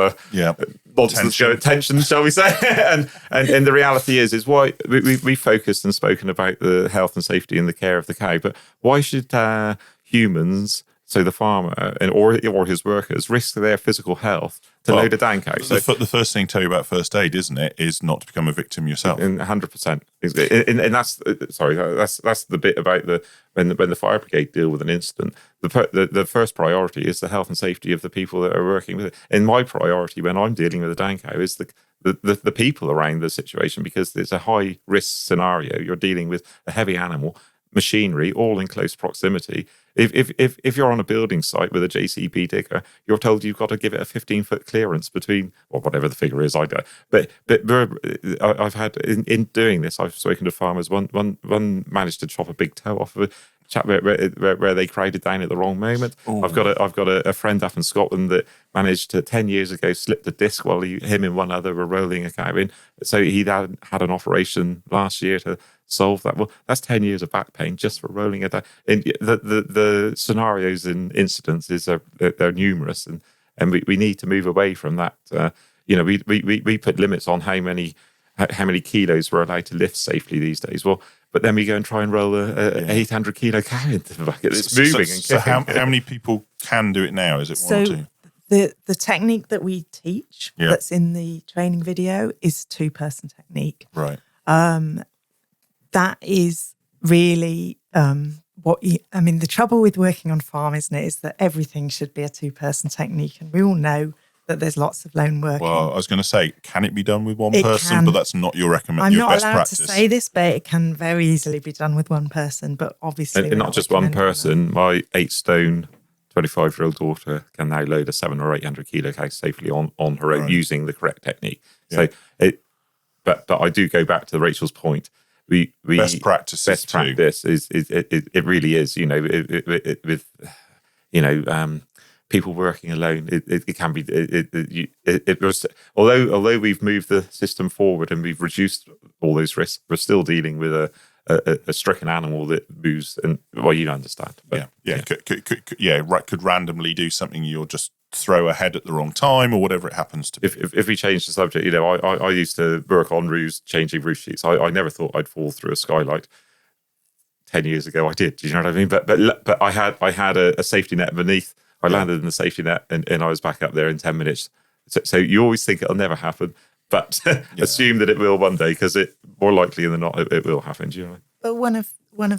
tension, shall we say? and the reality is why we focused and spoken about the health and safety and the care of the cow, but why should humans, so the farmer or his workers, risk their physical health to load a down cow? So the first thing to tell you about first aid, isn't it, is not to become a victim yourself. 100%. And that's the bit about when the fire brigade deal with an incident. The first priority is the health and safety of the people that are working with it. And my priority when I'm dealing with a down cow is the people around the situation, because it's a high risk scenario. You're dealing with a heavy animal, machinery, all in close proximity. If you're on a building site with a JCB digger, you're told you've got to give it a 15-foot clearance between, or whatever the figure is. I don't. But I've had in doing this, I've spoken to farmers. One managed to chop a big toe off of a chap where they crowded down at the wrong moment. Ooh. I've got a friend up in Scotland that managed to 10 years ago slip the disc while him and one other were rolling a cow in. So he'd had an operation last year to solve that. Well, that's 10 years of back pain just for rolling it down. And the scenarios and incidences they're numerous, and we need to move away from that. We put limits on how many kilos we're allowed to lift safely these days. Well, but then we go and try and roll a 800 kilo cow into the bucket. It's moving. So how many people can do it now? Is it one or two? The technique that we teach that's in the training video is 2-person technique. Right. That is really the trouble with working on farm, isn't it, is that everything should be a 2-person technique. And we all know that there's lots of lone working. Well, I was going to say, can it be done with one person? But that's not your recommendation. I'm not best allowed practice. to say this, but it can very easily be done with one person. But obviously, and not just one person. My 8-stone 25-year-old daughter can now load a 700 or 800 kilo cow safely on her own using the correct technique. Yeah. So, but I do go back to Rachel's point. We best practice is it really is. With people working alone, it can be. Although we've moved the system forward and we've reduced all those risks, we're still dealing with a stricken animal that moves. And well, you understand. But, could randomly do something you'll just throw ahead at the wrong time or whatever it happens to be. If we change the subject, I used to work on roofs, changing roof sheets. I never thought I'd fall through a skylight. 10 years ago, I did. Do you know what I mean? But I had a safety net beneath. I landed in the safety net and I was back up there in 10 minutes. So you always think it'll never happen, but assume that it will one day, because it more likely than not it will happen. Do you know? But one of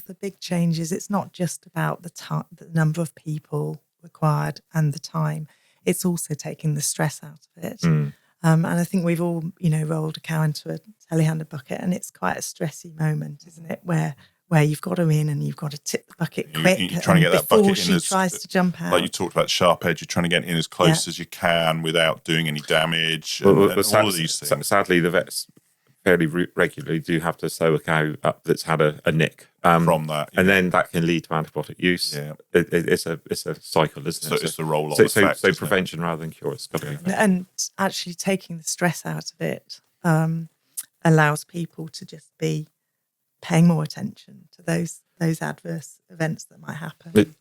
the big changes, it's not just about the number of people required and the time. It's also taking the stress out of it. And I think we've all, rolled a cow into a telehandler bucket, and it's quite a stressy moment, isn't it? Where you've got her in and you've got to tip the bucket quick. You're trying to get that bucket she in tries to jump out. Like you talked about sharp edge, you're trying to get in as close as you can without doing any damage. And all of these things. Sadly, the vets fairly regularly do have to sew a cow up that's had a nick from that, and then that can lead to antibiotic use. Yeah, it's a cycle, isn't it? So it's the roll-on effect. So isn't prevention rather than cure. It's got to be. And actually taking the stress out of it allows people to just be paying more attention to those adverse events that might happen.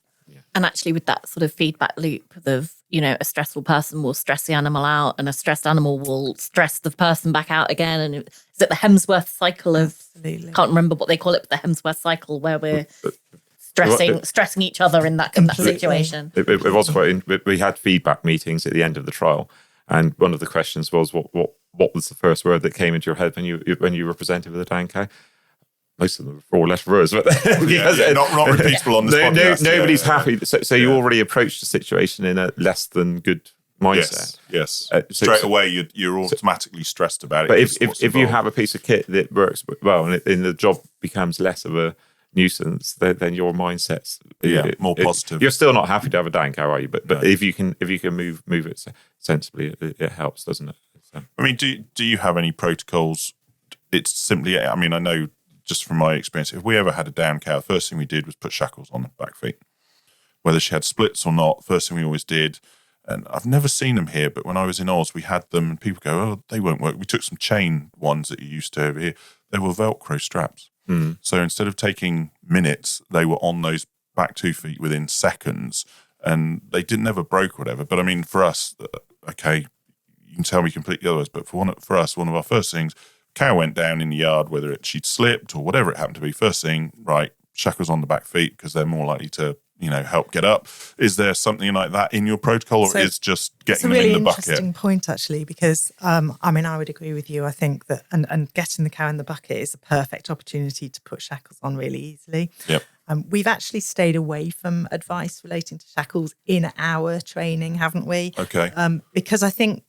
And actually, with that sort of feedback loop of, a stressful person will stress the animal out, and a stressed animal will stress the person back out again. And is it the Hemsworth cycle of? Absolutely. Can't remember what they call it, but the Hemsworth cycle, where we're stressing each other in that situation. It was quite. We had feedback meetings at the end of the trial, and one of the questions was, "What was the first word that came into your head when you were presented with a down cow?" Most of them are 4-letter words, but not repeatable on the podcast. Nobody's happy. So you already approached the situation in a less than good mindset. Yes. Straight away, you're automatically stressed about it. But if you have a piece of kit that works well and the job becomes less of a nuisance, then your mindset's more positive. You're still not happy to have a down cow, are you? But if you can move it sensibly, it helps, doesn't it? So. I mean, do you have any protocols? It's simply, I mean, I know. Just from my experience, if we ever had a down cow, the first thing we did was put shackles on the back feet. Whether she had splits or not, first thing we always did, and I've never seen them here, but when I was in Oz, we had them, and people go, "Oh, they won't work." We took some chain ones that you used to over here. They were Velcro straps. So instead of taking minutes, they were on those back 2 feet within seconds, and they never broke or whatever. But I mean, for us, okay, you can tell me completely otherwise, but for us, one of our first things, cow went down in the yard, whether she'd slipped or whatever it happened to be. First thing, right, shackles on the back feet because they're more likely to, help get up. Is there something like that in your protocol, or is just getting them in the bucket? It's a really interesting point, actually, because I would agree with you. I think that and getting the cow in the bucket is a perfect opportunity to put shackles on really easily. Yep. We've actually stayed away from advice relating to shackles in our training, haven't we? Okay. Because I think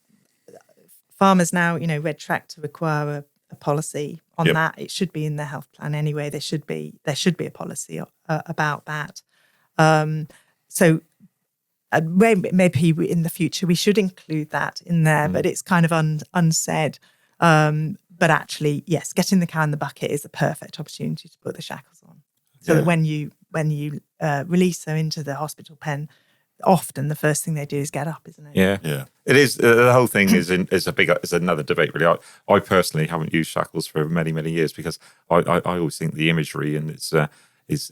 farmers now, Red Tractor require a policy on that. It should be in their health plan anyway. There should be a policy about that. So maybe in the future we should include that in there, but it's kind of unsaid. But actually, yes, getting the cow in the bucket is a perfect opportunity to put the shackles on, so that when you release her into the hospital pen, often the first thing they do is get up, isn't it? Yeah. It is. The whole thing is another debate, really. I personally haven't used shackles for many, many years because I always think the imagery and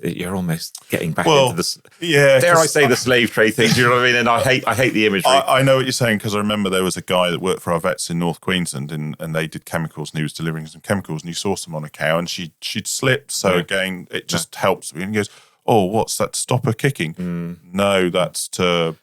you're almost getting back into this. Yeah, dare I say the slave trade thing? Do you know what I mean? And I hate the imagery. I know what you're saying, because I remember there was a guy that worked for our vets in North Queensland, and they did chemicals, and he was delivering some chemicals, and he saw some on a cow, and she'd slipped. So again, it just helps. And he goes, "Oh, what's that? To stop her kicking?" No, that's to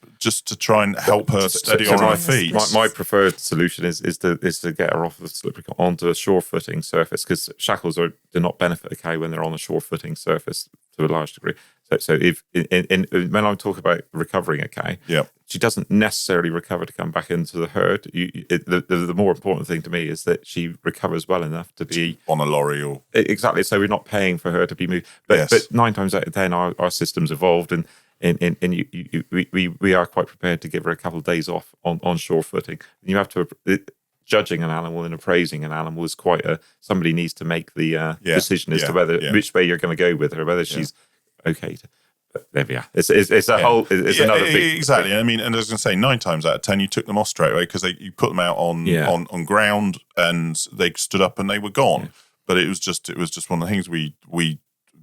try and help her steady on her feet. My preferred solution is to get her off the slippery onto a sure footing surface, because shackles do not benefit a cow when they're on a sure footing surface to a large degree. So if when I talk about recovering a cow, she doesn't necessarily recover to come back into the herd. The more important thing to me is that she recovers well enough to be on a lorry or exactly. So we're not paying for her to be moved. But 9 times out of 10, our system's evolved, and we are quite prepared to give her a couple of days off on sure footing. And you have to. Judging an animal and appraising an animal is somebody needs to make the decision as to which way you're going to go with her, whether she's okay. But there we are. It's another big exactly. I mean, and I was going to say 9 times out of 10 you took them off straight away, because you put them out on ground and they stood up and they were gone. Yeah. But it was just one of the things we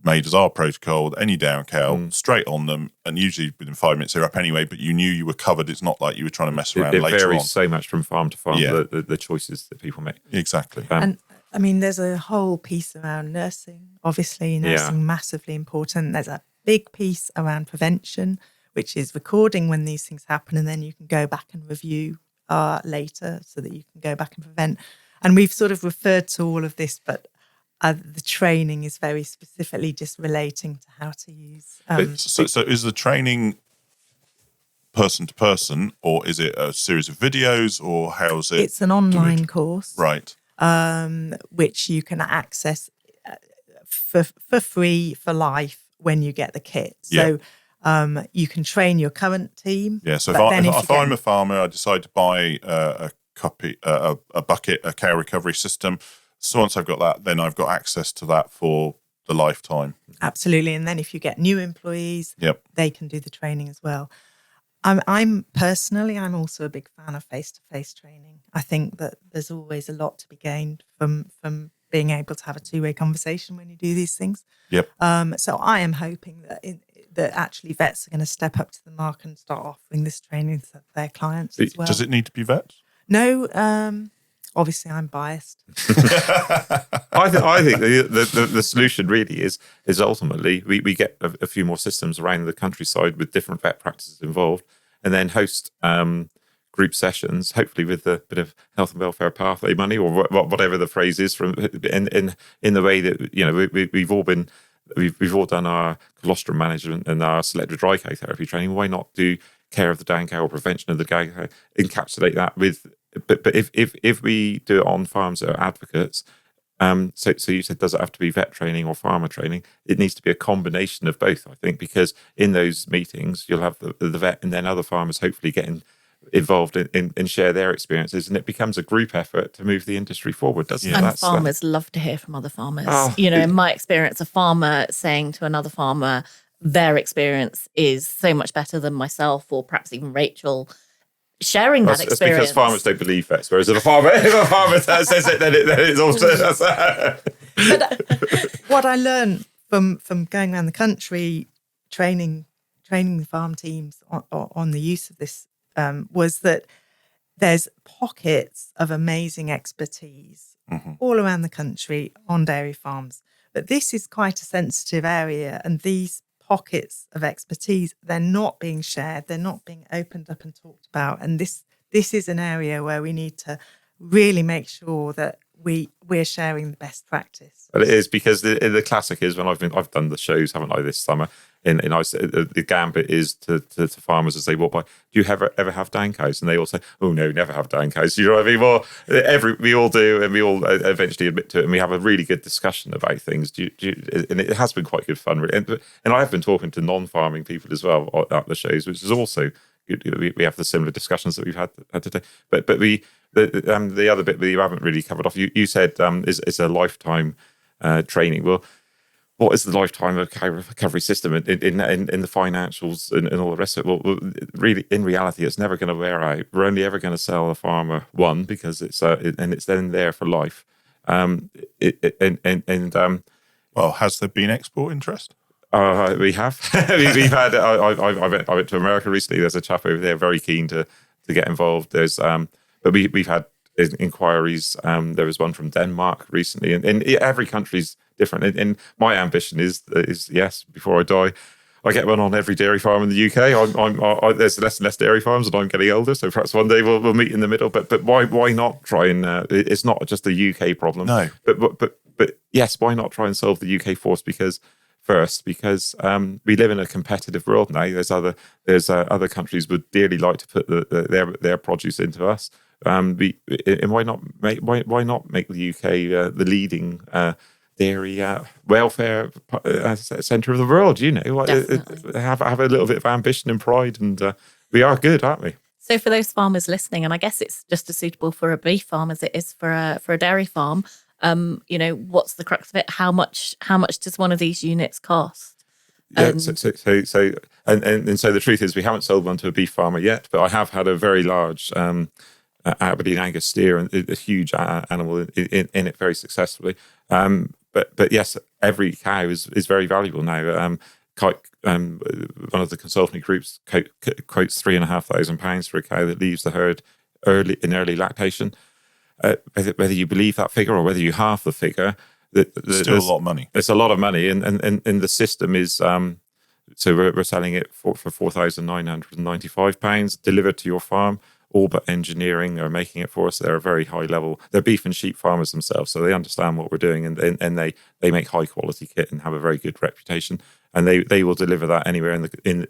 made as our protocol. Any down cow, straight on them, and usually within 5 minutes they're up anyway. But you knew you were covered. It's not like you were trying to mess around later on. It varies so much from farm to farm. The choices that people make. Exactly. And I mean, there's a whole piece around nursing. Obviously, nursing massively important. There's a big piece around prevention, which is recording when these things happen, and then you can go back and review later, so that you can go back and prevent. And we've sort of referred to all of this, but the training is very specifically just relating to how to use. So is the training person to person, or is it a series of videos, or how's it? It's an online course, right? Which you can access for free for life when you get the kit. So you can train your current team. Yeah. So if I'm a farmer, I decide to buy a bucket, a cow recovery system. So once I've got that, then I've got access to that for the lifetime. Absolutely. And then if you get new employees, they can do the training as well. I'm also a big fan of face-to-face training. I think that there's always a lot to be gained from being able to have a two-way conversation when you do these things. Yep. So I am hoping that actually vets are going to step up to the mark and start offering this training to their clients as well. Does it need to be vets? No. Obviously, I'm biased. I think the solution really is ultimately we get a few more systems around the countryside with different vet practices involved, and then host group sessions, hopefully with a bit of health and welfare pathway money, or whatever the phrase is, from in the way that we've all done our colostrum management and our selective dry cow therapy training. Why not do care of the down cow or prevention of the down cow? Encapsulate that with. But if we do it on farms that are advocates, so you said, does it have to be vet training or farmer training? It needs to be a combination of both, I think, because in those meetings you'll have the vet and then other farmers hopefully getting involved and share their experiences, and it becomes a group effort to move the industry forward, doesn't it? And farmers love to hear from other farmers. In my experience, a farmer saying to another farmer, their experience is so much better than myself, or perhaps even Rachel, sharing that experience. That's because farmers don't believe vets, whereas if a farmer says it, then it's also. But what I learned from going around the country training the farm teams on the use of this was that there's pockets of amazing expertise all around the country on dairy farms, but this is quite a sensitive area, and these pockets of expertise, they're not being shared, they're not being opened up and talked about. And this is an area where we need to really make sure that we're sharing the best practice. But it is, because the classic is when I've done the shows, haven't I, this summer? The gambit is to farmers as they walk by, do you ever have down cows? And they all say, oh no, never have down cows. You know what I mean? Well, we all do, and we all eventually admit to it, and we have a really good discussion about things. And it has been quite good fun. And I have been talking to non-farming people as well at the shows, which is also good. We have the similar discussions that we've had today. But the other bit that you haven't really covered off, you said is a lifetime training. Well, what is the lifetime of recovery system in the financials and all the rest of it? Well, really, in reality, it's never going to wear out. We're only ever going to sell a farmer one, because it's then there for life. Well, has there been export interest? We have. We've had. I went to America recently. There's a chap over there very keen to get involved. There's but we've had inquiries. There was one from Denmark recently, and every country's different. And my ambition is yes, before I die, I get one on every dairy farm in the UK. There's less and less dairy farms, and I'm getting older, so perhaps one day we'll meet in the middle. But why not try and? It's not just a UK problem. No. But yes, why not try and solve the UK force? Because we live in a competitive world now. There's other countries would dearly like to put their produce into us. And why not make the UK the leading dairy welfare centre of the world? You know, have a little bit of ambition and pride, and we are good, aren't we? So for those farmers listening, and I guess it's just as suitable for a beef farm as it is for a dairy farm. You know, what's the crux of it? How much does one of these units cost? Yeah, so the truth is, we haven't sold one to a beef farmer yet, but I have had a very large Aberdeen Angus steer, and a huge animal in it very successfully. But yes, every cow is very valuable now. One of the consulting groups quotes £3,500 for a cow that leaves the herd early lactation. Whether you believe that figure or whether you half the figure, still a lot of money. It's a lot of money, and the system is so we're selling it for £4,995 delivered to your farm. All but engineering are making it for us. They're a very high level. They're beef and sheep farmers themselves, so they understand what we're doing, and they make high quality kit and have a very good reputation. And they will deliver that anywhere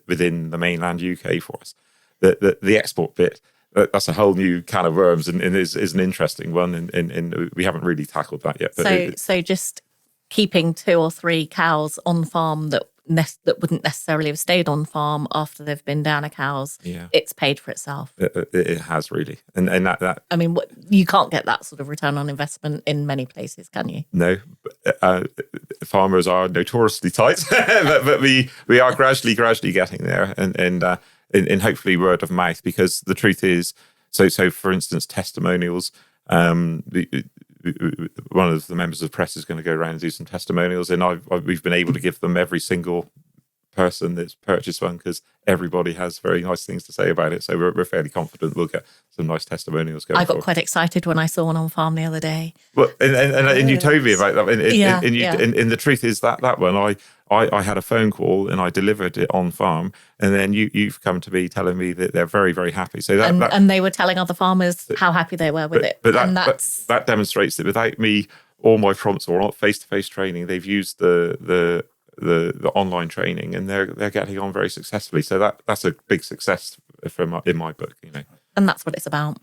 within the mainland UK for us. The export bit, that's a whole new can of worms, and is an interesting one, and we haven't really tackled that yet. But so just keeping 2 or 3 cows on farm that wouldn't necessarily have stayed on farm after they've been down a cow's, it's paid for itself. It has really, and that. I mean, you can't get that sort of return on investment in many places, can you? No, farmers are notoriously tight, but we are gradually getting there, and hopefully word of mouth, because the truth is, so for instance, testimonials. One of the members of the press is going to go around and do some testimonials, and we've been able to give them every single person that's purchased one, because everybody has very nice things to say about it. So we're fairly confident we'll get some nice testimonials going. I got quite excited when I saw one on farm the other day. Well, and you told me about that. And the truth is that one, I had a phone call and I delivered it on farm, and then you've come to me telling me that they're very, very happy. So and they were telling other farmers how happy they were with it. But that demonstrates that without me, all my prompts or face-to-face training, they've used the online training, and they're getting on very successfully. So that's a big success in my book, you know. And that's what it's about.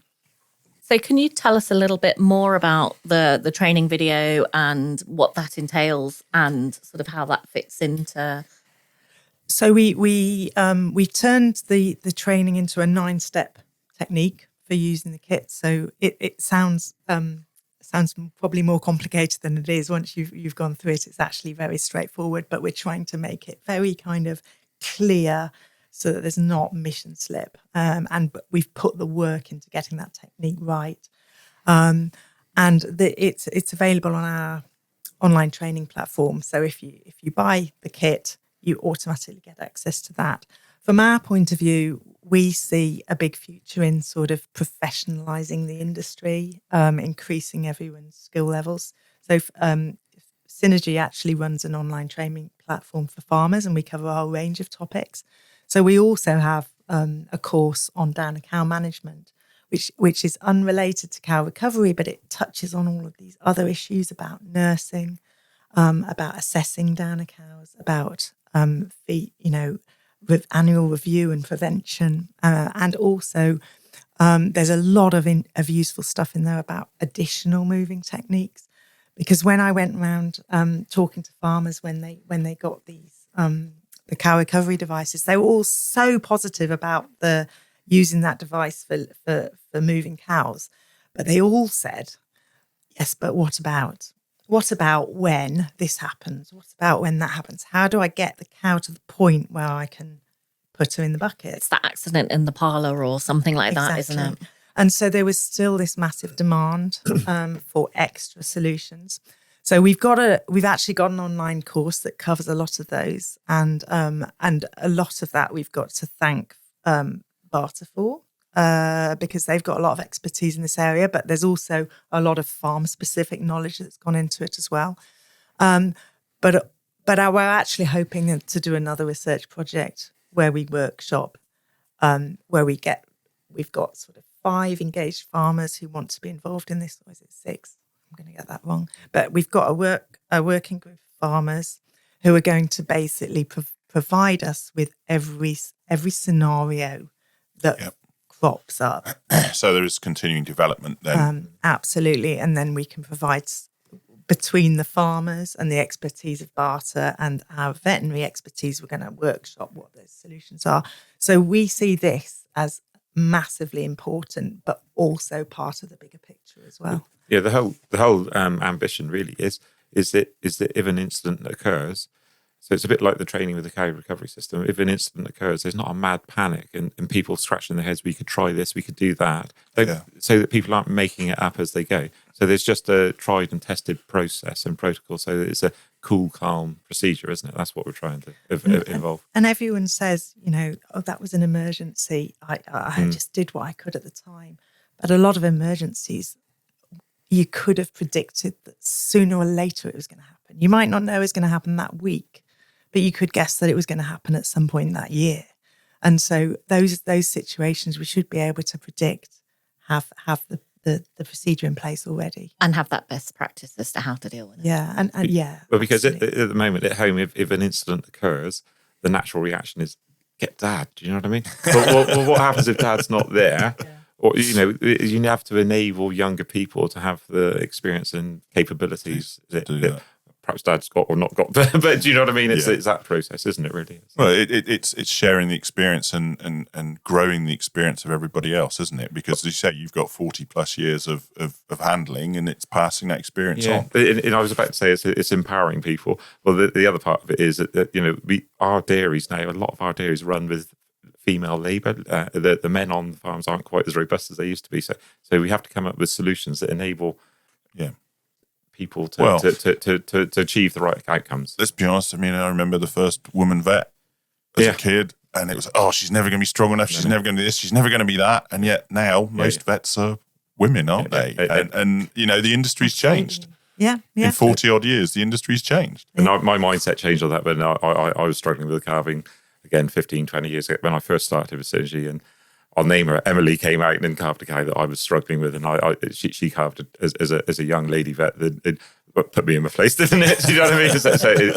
So can you tell us a little bit more about the training video and what that entails, and sort of how that fits into? So we turned the training into a 9-step technique for using the kit. So it sounds probably more complicated than it is. Once you've gone through it, it's actually very straightforward, but we're trying to make it very kind of clear so that there's not mission slip. But we've put the work into getting that technique right. And it's available on our online training platform. So if you buy the kit, you automatically get access to that. From our point of view, we see a big future in sort of professionalising the industry, increasing everyone's skill levels. So Synergy actually runs an online training platform for farmers, and we cover a whole range of topics. So we also have a course on down a cow management, which is unrelated to cow recovery, but it touches on all of these other issues about nursing, about assessing downer cows, about with annual review and prevention, and also there's a lot of useful stuff in there about additional moving techniques. Because when I went around talking to farmers when they got these the cow recovery devices, they were all so positive about using that device for moving cows, but they all said, yes, but what about when this happens? What about when that happens? How do I get the cow to the point where I can put her in the bucket? It's that accident in the parlour or something like that, isn't it? And so there was still this massive demand for extra solutions. So we've actually got an online course that covers a lot of those, and a lot of that we've got to thank Barter for, because they've got a lot of expertise in this area. But there's also a lot of farm-specific knowledge that's gone into it as well. But we're actually hoping to do another research project where we workshop, where we've got sort of 5 engaged farmers who want to be involved in this, or is it 6? I'm going to get that wrong. But we've got a working group of farmers who are going to basically provide us with every scenario that crops up. So there is continuing development then. Absolutely. And then we can provide, between the farmers and the expertise of Barter and our veterinary expertise, we're going to workshop what those solutions are. So we see this as massively important, but also part of the bigger picture as well. Yeah, the whole ambition really is that if an incident occurs, so it's a bit like the training with the cow recovery system. If an incident occurs, there's not a mad panic and people scratching their heads, we could try this, we could do that, so that people aren't making it up as they go. So there's just a tried and tested process and protocol, so that it's a cool, calm procedure, isn't it? That's what we're trying to involve. And everyone says, oh, that was an emergency. I just did what I could at the time. But a lot of emergencies, you could have predicted that sooner or later it was going to happen. You might not know it was going to happen that week, but you could guess that it was going to happen at some point that year. And so those situations we should be able to predict, have the procedure in place already. And have that best practice as to how to deal with it. Yeah, and yeah. Well, because at the moment at home, if an incident occurs, the natural reaction is, get Dad. Do you know what I mean? Well, what happens if Dad's not there? Yeah. Or, you have to enable younger people to have the experience and capabilities that perhaps Dad's got or not got. But do you know what I mean? It's that process, isn't it, really? Well, it's sharing the experience and growing the experience of everybody else, isn't it? Because as you say, you've got 40 plus years of handling, and it's passing that experience on. And I was about to say it's empowering people. Well, the other part of it is that our dairies now, a lot of our dairies run with female labour. The men on the farms aren't quite as robust as they used to be. So we have to come up with solutions that enable people to achieve the right outcomes. Let's be honest. I mean, I remember the first woman vet as a kid, and it was, she's never going to be strong enough. She's never going to do this. She's never going to be that. And yet now most vets are women, aren't they? And the industry's changed. Yeah. In 40 odd years, the industry's changed. And my mindset changed on that when I was struggling with calving. Again, 15, 20 years ago, when I first started with Synergy, and I'll name her, Emily came out and calved a cow that I was struggling with, and she calved as a young lady vet that put me in my place, didn't it? You know what I mean?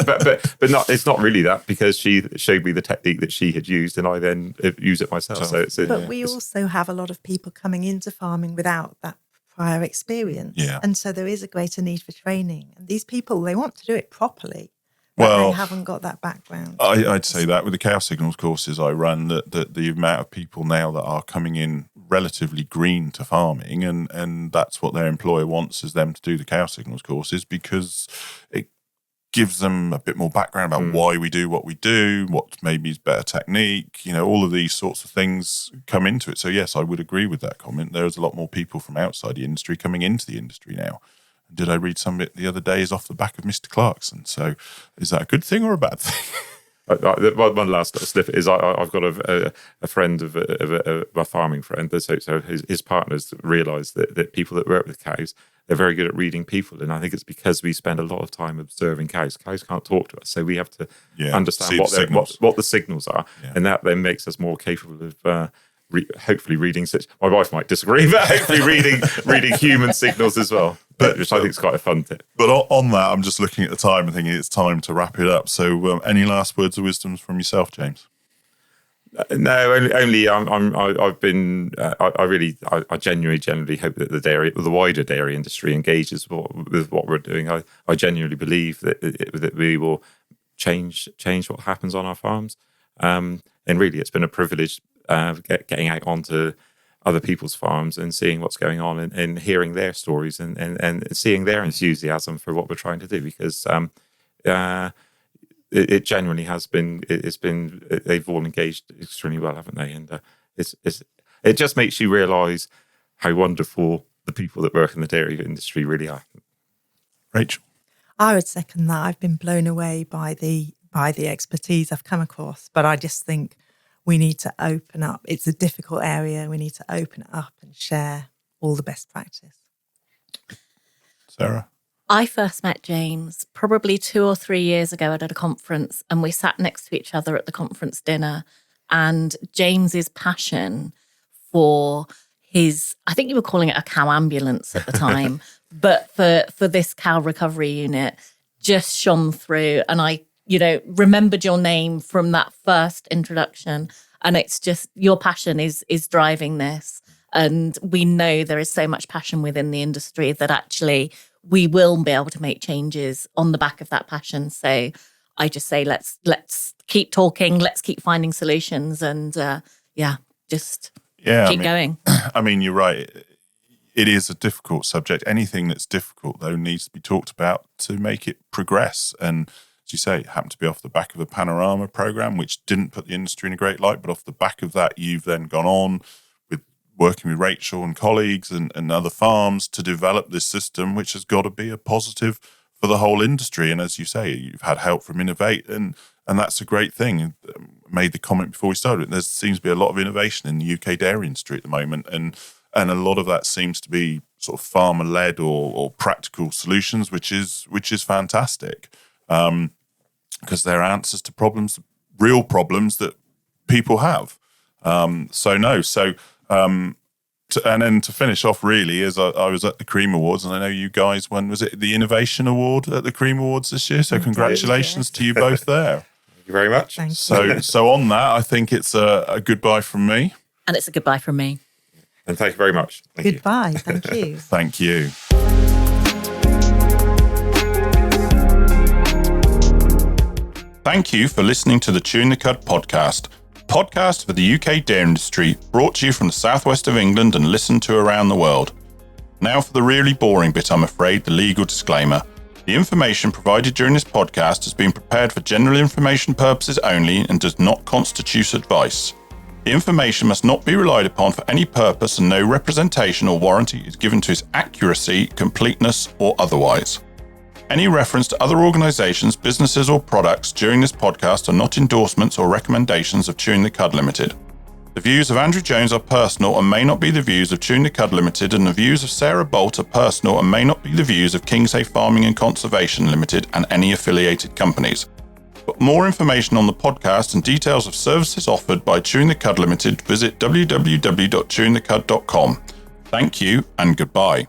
But not, it's not really that, because she showed me the technique that she had used, and I then use it myself. But we also have a lot of people coming into farming without that prior experience, and so there is a greater need for training. And these people, they want to do it properly. Well, they haven't got that background. I'd say that with the cow signals courses I run, that the amount of people now that are coming in relatively green to farming, and that's what their employer wants, is them to do the cow signals courses, because it gives them a bit more background about why we do what we do, what maybe is better technique, all of these sorts of things come into it. So yes, I would agree with that comment. There's a lot more people from outside the industry coming into the industry now. Did I read some of it the other day is off the back of Mr. Clarkson? So is that a good thing or a bad thing? One last snippet is I've got a friend of a farming friend. So his partners realise that people that work with cows, they're very good at reading people. And I think it's because we spend a lot of time observing cows. Cows can't talk to us. So we have to understand what the signals are. Yeah. And that then makes us more capable of hopefully reading such. My wife might disagree, but hopefully reading human signals as well, which I think is quite a fun tip. But on that, I'm just looking at the time and thinking it's time to wrap it up. So, any last words of wisdom from yourself, James? No, only I've been. I genuinely hope that the wider dairy industry engages with what we're doing. I genuinely believe that we will change what happens on our farms. And really, it's been a privilege getting out onto other people's farms and seeing what's going on and hearing their stories and seeing their enthusiasm for what we're trying to do, because it genuinely has been. They've all engaged extremely well, haven't they? And it just makes you realise how wonderful the people that work in the dairy industry really are. Rachel, I would second that. I've been blown away by the expertise I've come across, but I just think we need to open up. It's a difficult area. We need to open it up and share all the best practice. Sarah? I first met James probably 2 or 3 years ago at a conference, and we sat next to each other at the conference dinner. And James's passion for his, I think you were calling it a cow ambulance at the time, but for this cow recovery unit just shone through. And I, remembered your name from that first introduction. And it's just, your passion is driving this. And we know there is so much passion within the industry that actually we will be able to make changes on the back of that passion. So I just say, let's keep talking, let's keep finding solutions, and keep going. I mean, you're right. It is a difficult subject. Anything that's difficult, though, needs to be talked about to make it progress. And as you say, it happened to be off the back of a Panorama program, which didn't put the industry in a great light. But off the back of that, you've then gone on with working with Rachel and colleagues and other farms to develop this system, which has got to be a positive for the whole industry. And as you say, you've had help from Innovate, and that's a great thing. Made the comment before we started, there seems to be a lot of innovation in the UK dairy industry at the moment, and a lot of that seems to be sort of farmer-led or practical solutions, which is fantastic, because they're answers to problems, real problems that people have. And then to finish off, really, as I was at the Cream Awards, and I know you guys won, was it the Innovation Award at the Cream Awards this year? So congratulations to you both there. Thank you very much. Thank you. So on that, I think it's a goodbye from me. And it's a goodbye from me. And thank you very much. Goodbye. Thank you. Thank you. Thank you for listening to the Chewing the Cud podcast for the UK dairy industry, brought to you from the southwest of England and listened to around the world. Now for the really boring bit, I'm afraid, the legal disclaimer. The information provided during this podcast has been prepared for general information purposes only and does not constitute advice. The information must not be relied upon for any purpose, and no representation or warranty is given to its accuracy, completeness, or otherwise. Any reference to other organisations, businesses, or products during this podcast are not endorsements or recommendations of Chewing the Cud Limited. The views of Andrew Jones are personal and may not be the views of Chewing the Cud Limited, and the views of Sarah Bolt are personal and may not be the views of Kingshay Farming and Conservation Limited and any affiliated companies. For more information on the podcast and details of services offered by Chewing the Cud Limited, visit www.chewingthecud.com. Thank you and goodbye.